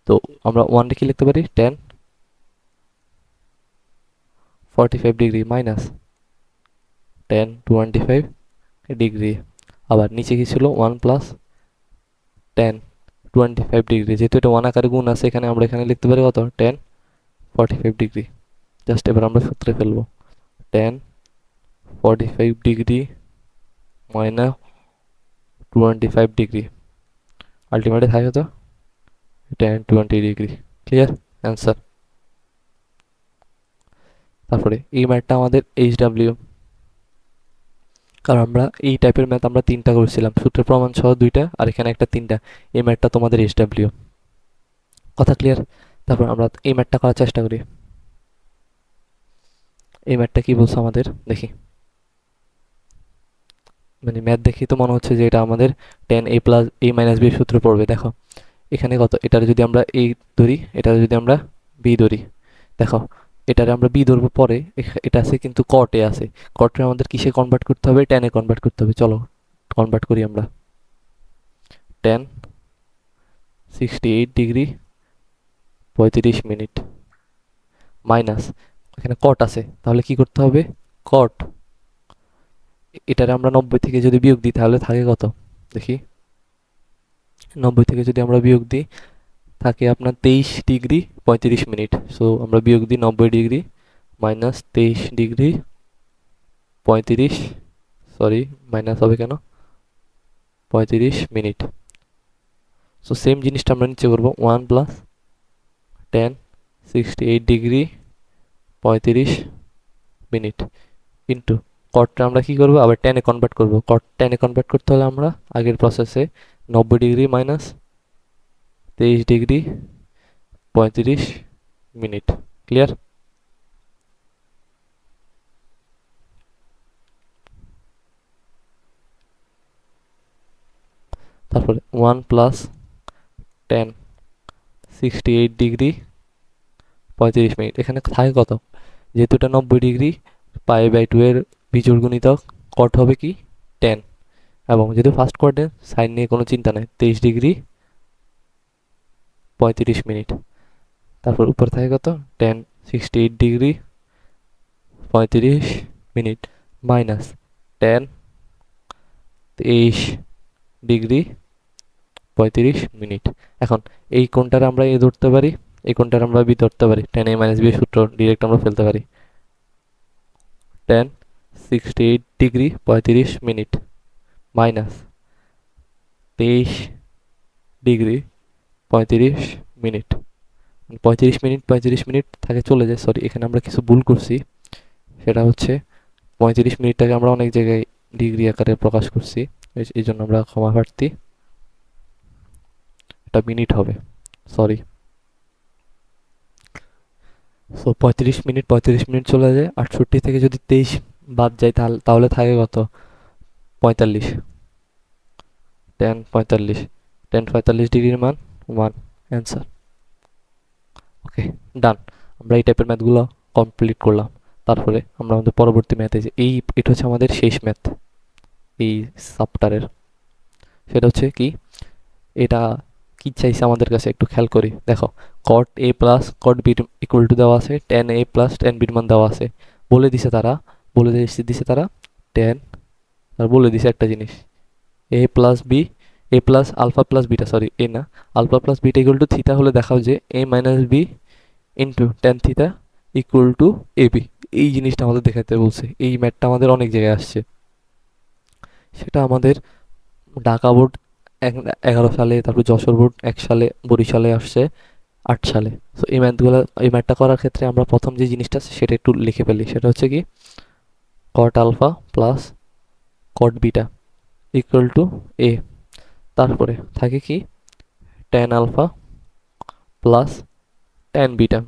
তো আমরা 1 কি লিখতে পারি, tan 45 degree minus tan 25 degree. আবার নিচে কি ছিল 1 প্লাস tan 25 ডিগ্রি, যেহেতু এটা 1 আকারে গুণ আছে এখানে, আমরা এখানে লিখতে পারি কত, tan 45 ডিগ্রি। জাস্ট এবার আমরা সূত্রে ফেলবো, tan 45 degree minus 25 degree, ultimately থাকে কত, tan 20 ডিগ্রি। ক্লিয়ার? অ্যান্সার। তারপরে এই ম্যাথটা আমাদের HW, কারণ আমরা এই টাইপের ম্যাথ আমরা 3টা করেছিলাম, সূত্রের প্রমাণ সহ 2টা, আর এখানে একটা 3টা। এই ম্যাথটা তোমাদের HW। কথা ক্লিয়ার? তারপর আমরা এই ম্যাথটা করার চেষ্টা করি। এই ম্যাথটা কি বলছো আমাদের, দেখি, মানে ম্যাথ দেখি তো মনে হচ্ছে যে এটা আমাদের tan a plus a minus b সূত্র পড়বে। দেখো এখানে কত, এটার যদি আমরা a ধরি, এটার যদি আমরা b ধরি, দেখো এটারে আমরা b ধরবো, পরে এটা আছে কিন্তু cot a আছে, cot a আমাদের কিসে কনভার্ট করতে হবে, tan এ কনভার্ট করতে হবে। চলো কনভার্ট করি আমরা, tan 68 ডিগ্রি 35 মিনিট মাইনাস, এখানে cot আছে, তাহলে কি করতে হবে, cot, এটারে আমরা 90 থেকে যদি বিয়োগ দিই তাহলে থাকে কত, দেখি 90 থেকে যদি আমরা বিয়োগ দিই থাকে আপনার 23 ডিগ্রি 35 মিনিট। সো আমরা বিয়োগ দিই 90 degree minus 23 degree 35, sorry minus হবে কেন, 35 মিনিট। সো সেম জিনিসটা আমরা নিচে করবো, 1 plus tan 68 degree 35 minute into কটটা আমরা কি করবো, আবার tan এ কনভার্ট করবো। কট tan এ কনভার্ট করতে হলে আমরা আগের প্রসেসে 90 degree minus 23 degree 35 minute. Clear? তারপরে 1 প্লাস tan 68 ডিগ্রি 35 মিনিট, এখানে থাকে কত, যেহেতু এটা 90 ডিগ্রি, পাই বাই 2 এর বিজোড় গুণিতক কট হবে কি, tan, এবং যেহেতু ফার্স্ট কোয়াড্রেন্ট সাইন নিয়ে কোনো চিন্তা নেই, 23 ডিগ্রি 35 মিনিট। তারপর উপর থাকে কত, tan 68 degree 35 minute minus tan 23 degree 35 minute. এখন এই কোণটার আমরা এ ধরতে পারি, এই কোণটার আমরা বি ধরতে পারি, tan a মাইনাস বি সূত্র ডিরেক্ট আমরা ফেলতে পারি, tan 68 degree 35 minute minus 23 degree 35 minute. 35 minute থাকে চলে যায়, সরি এখানে আমরা কিছু ভুল করছি, সেটা হচ্ছে 35 মিনিটটাকে আমরা অনেক জায়গায় ডিগ্রি আকারে প্রকাশ করছি, এই জন্য আমরা ক্ষমা প্রার্থী, এটা মিনিট হবে, সরি। সো 35 মিনিট চলে যায়, 68 থেকে যদি 23 বাদ যায় তাহলে থাকে কত, 45, tan 45 ডিগ্রির মান 1, অ্যান্সার। ওকে, ডান। আমরা এই টাইপের ম্যাথগুলো কমপ্লিট করলাম। তারপরে আমরা আমাদের পরবর্তী ম্যাথে যে এটা হচ্ছে আমাদের শেষ ম্যাথ এই চ্যাপ্টারের। সেটা হচ্ছে কি, এটা কি চাইছে আমাদের কাছে একটু খেয়াল করি। দেখো, cot a plus cot b equal to দেওয়া আছে, tan a plus tan b এর মান দেওয়া আছে। বলে দিছে তারা বলে দিছে তারা tan, আর বলে দিছে একটা জিনিস, a plus b, a plus alpha plus beta, sorry A না, alpha plus beta equal to theta হলে দেখাও যে a minus b into tan theta equal to A B. এই জিনিসটা আমাদের দেখাতে বলছে। এই ম্যাথটা আমাদের অনেক জায়গায় আসছে। সেটা আমাদের ঢাকা বোর্ড 11 সালে, তারপর যশোর বোর্ড 1 সালে, বরিশালে আসছে 8 সালে। সো এই ম্যাথটা করার ক্ষেত্রে আমরা প্রথম যে জিনিসটা আছে সেটা একটু লিখে ফেলি। সেটা হচ্ছে কি, cot alpha plus cot beta equal to A. তারপরে থাকে কি, tan alpha plus tan beta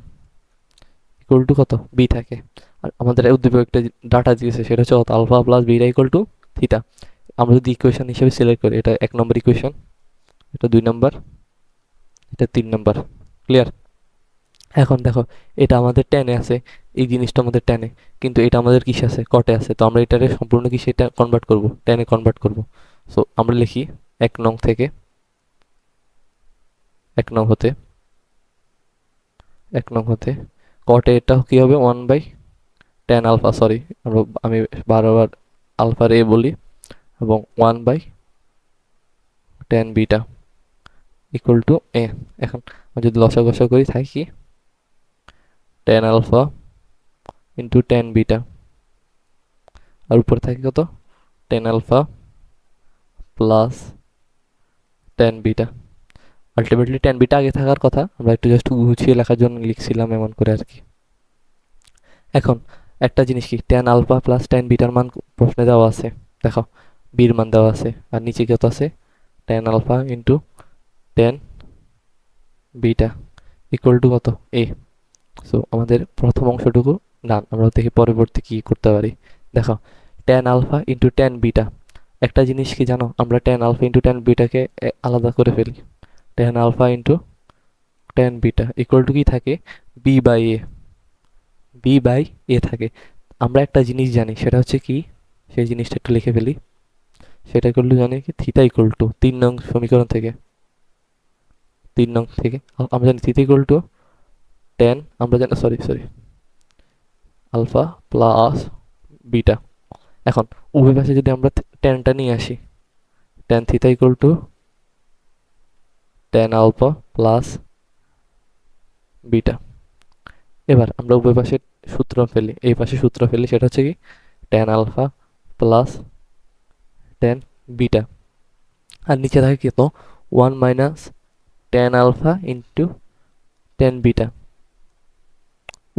equal to কত, বি থাকে। আর আমাদের উদ্দীপক একটা ডাটা দিয়েছে, সেটা হচ্ছে কত, alpha plus beta equal to theta. আমরা যদি ইকুয়েশন হিসেবে সিলেক্ট করি, এটা 1 নম্বর ইকুয়েশন, এটা 2 নম্বর, এটা 3 নম্বর। ক্লিয়ার? এখন দেখো, এটা আমাদের টেনে আছে, এই জিনিসটা আমাদের টেনে, কিন্তু এটা আমাদের কিসে আছে, কটে আছে। তো আমরা এটারে সম্পূর্ণ কিসে এটা কনভার্ট করব, টেনে কনভার্ট করব। সো আমরা লিখি 1 নং থেকে, 1 নং হতে, 1 নং হতে কটে এটা কি হবে 1 বাই tan আলফা, সরি আমি বারবার আলফার এ বলি, এবং 1 by tan beta equal to A. এখন যদি লসাগু করি থাকে কি, tan alpha into tan beta, আর উপরে থাকে কত, tan alpha plus tan beta. Ultimately tan beta আগে থাকার কথা, আমরা একটু জাস্ট গুছিয়ে লেখার জন্য লিখছিলাম এমন করে আর কি। এখন একটা জিনিস কি, tan আলফা প্লাস tan বিটার মান প্রশ্নে দেওয়া আছে, দেখো বির মান দেওয়া আছে, আর নিচে কত আছে, tan alpha into tan beta equal to কত, এ। সো আমাদের প্রথম অংশটুকু ডান। আমরা দেখি পরবর্তী কি করতে পারি। দেখো, tan alpha into tan beta, একটা জিনিস কি জানো, আমরা tan আলফা ইন্টু tan বিটাকে আলাদা করে ফেলি। tan alpha into tan beta equal to কি থাকে, B by A, B by A থাকে। আমরা একটা জিনিস জানি, সেটা হচ্ছে কি, সেই জিনিসটা একটু লিখে ফেলি। সেটা করলে জানি কি, থিটা ইকুয়াল টু 3 নং সমীকরণ থেকে, 3 নং থেকে আমরা জানি থিটা ইকুয়াল টু tan, আমরা জানি, সরি আলফা প্লাস বিটা। এখন উভয় পাশে যদি আমরা ট্যানটা নিয়ে আসি, tan theta equal to tan alpha plus beta. এবার আমরা উভয় পাশে সূত্র ফেলি, এই পাশে সূত্র ফেলি, সেটা হচ্ছে কি, tan alpha plus tan beta, আর নিচে থাকে কত, 1 minus tan alpha into tan beta.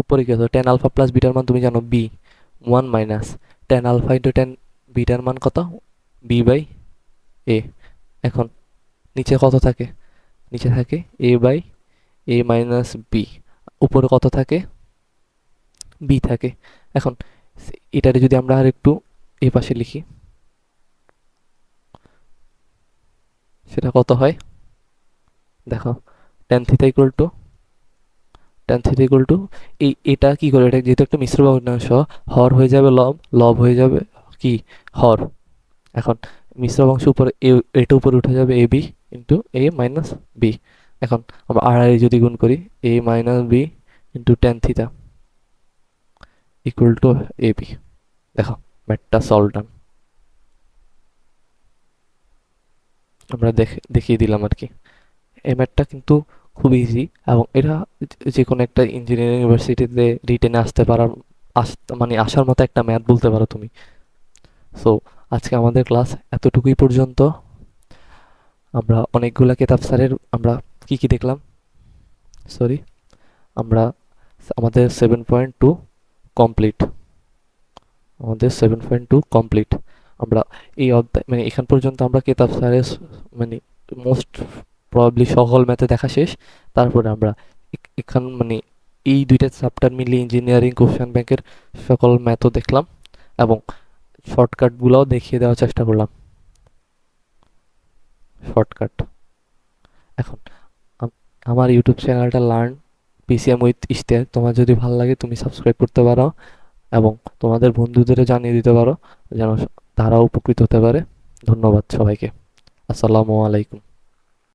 উপরে কি হতো, tan আলফা প্লাস বিটার মান তুমি জানো B, 1 minus tan alpha into tan বিটার মান কত, বি বাই এ। এখন নিচে কত থাকে, নিচে থাকে এ বাই এ মাইনাস বি, উপরে কত থাকে, বি থাকে। এখন এটারে যদি আমরা আর একটু এ পাশে লিখি, সেটা কত হয়, দেখো tan theta equal to, tan theta equal two, এটা কি করে, এটা যেহেতু একটা মিশ্র ভগ্নাংশ, হর হয়ে যাবে লব, লব হয়ে যাবে কি, হর। এখন মিশ্র ভগ্নাংশ উপরে এটা উপরে উঠে যাবে A B into A minus B. এখন আমরা আর যদি গুণ করি, A minus B into tan theta equal to A B. দেখো, ম্যাথটা সলভ ডান। আমরা দেখিয়ে দিলাম আর কি। এই ম্যাথটা কিন্তু খুব ইজি, এবং এটা যে কোনো একটা ইঞ্জিনিয়ারিং ইউনিভার্সিটিতে রিটেনে আসতে পারার, মানে আসার মতো একটা ম্যাথ বলতে পারো তুমি। সো আজকে আমাদের ক্লাস এতটুকুই পর্যন্ত। আমরা অনেকগুলা কেতাব স্যারের আমরা কি দেখলাম, সরি, আমরা আমাদের 7.2 কমপ্লিট, আমাদের 7.2 কমপ্লিট। আমরা এই অধ্যায় মানে এখান পর্যন্ত আমরা কেতাব স্যারের মানে মোস্ট প্রবাবলি সকল ম্যাথে দেখা শেষ। তারপরে আমরা এখান মানে এই দুইটা চ্যাপ্টার মিলিয়ে ইঞ্জিনিয়ারিং কোশ্চেন ব্যাংকের সকল ম্যাথও দেখলাম, এবং শর্টকাটগুলোও দেখিয়ে দেওয়ার চেষ্টা করলাম। শর্টকাট, এখন আমার ইউটিউব চ্যানেলটা লার্ন পিসিএম উইথ ইশতিয়াক, তোমার যদি ভালো লাগে তুমি সাবস্ক্রাইব করতে পারো এবং তোমাদের বন্ধুদেরও জানিয়ে দিতে পারো যেন তারাও উপকৃত হতে পারে। ধন্যবাদ সবাইকে। আসসালামু আলাইকুম।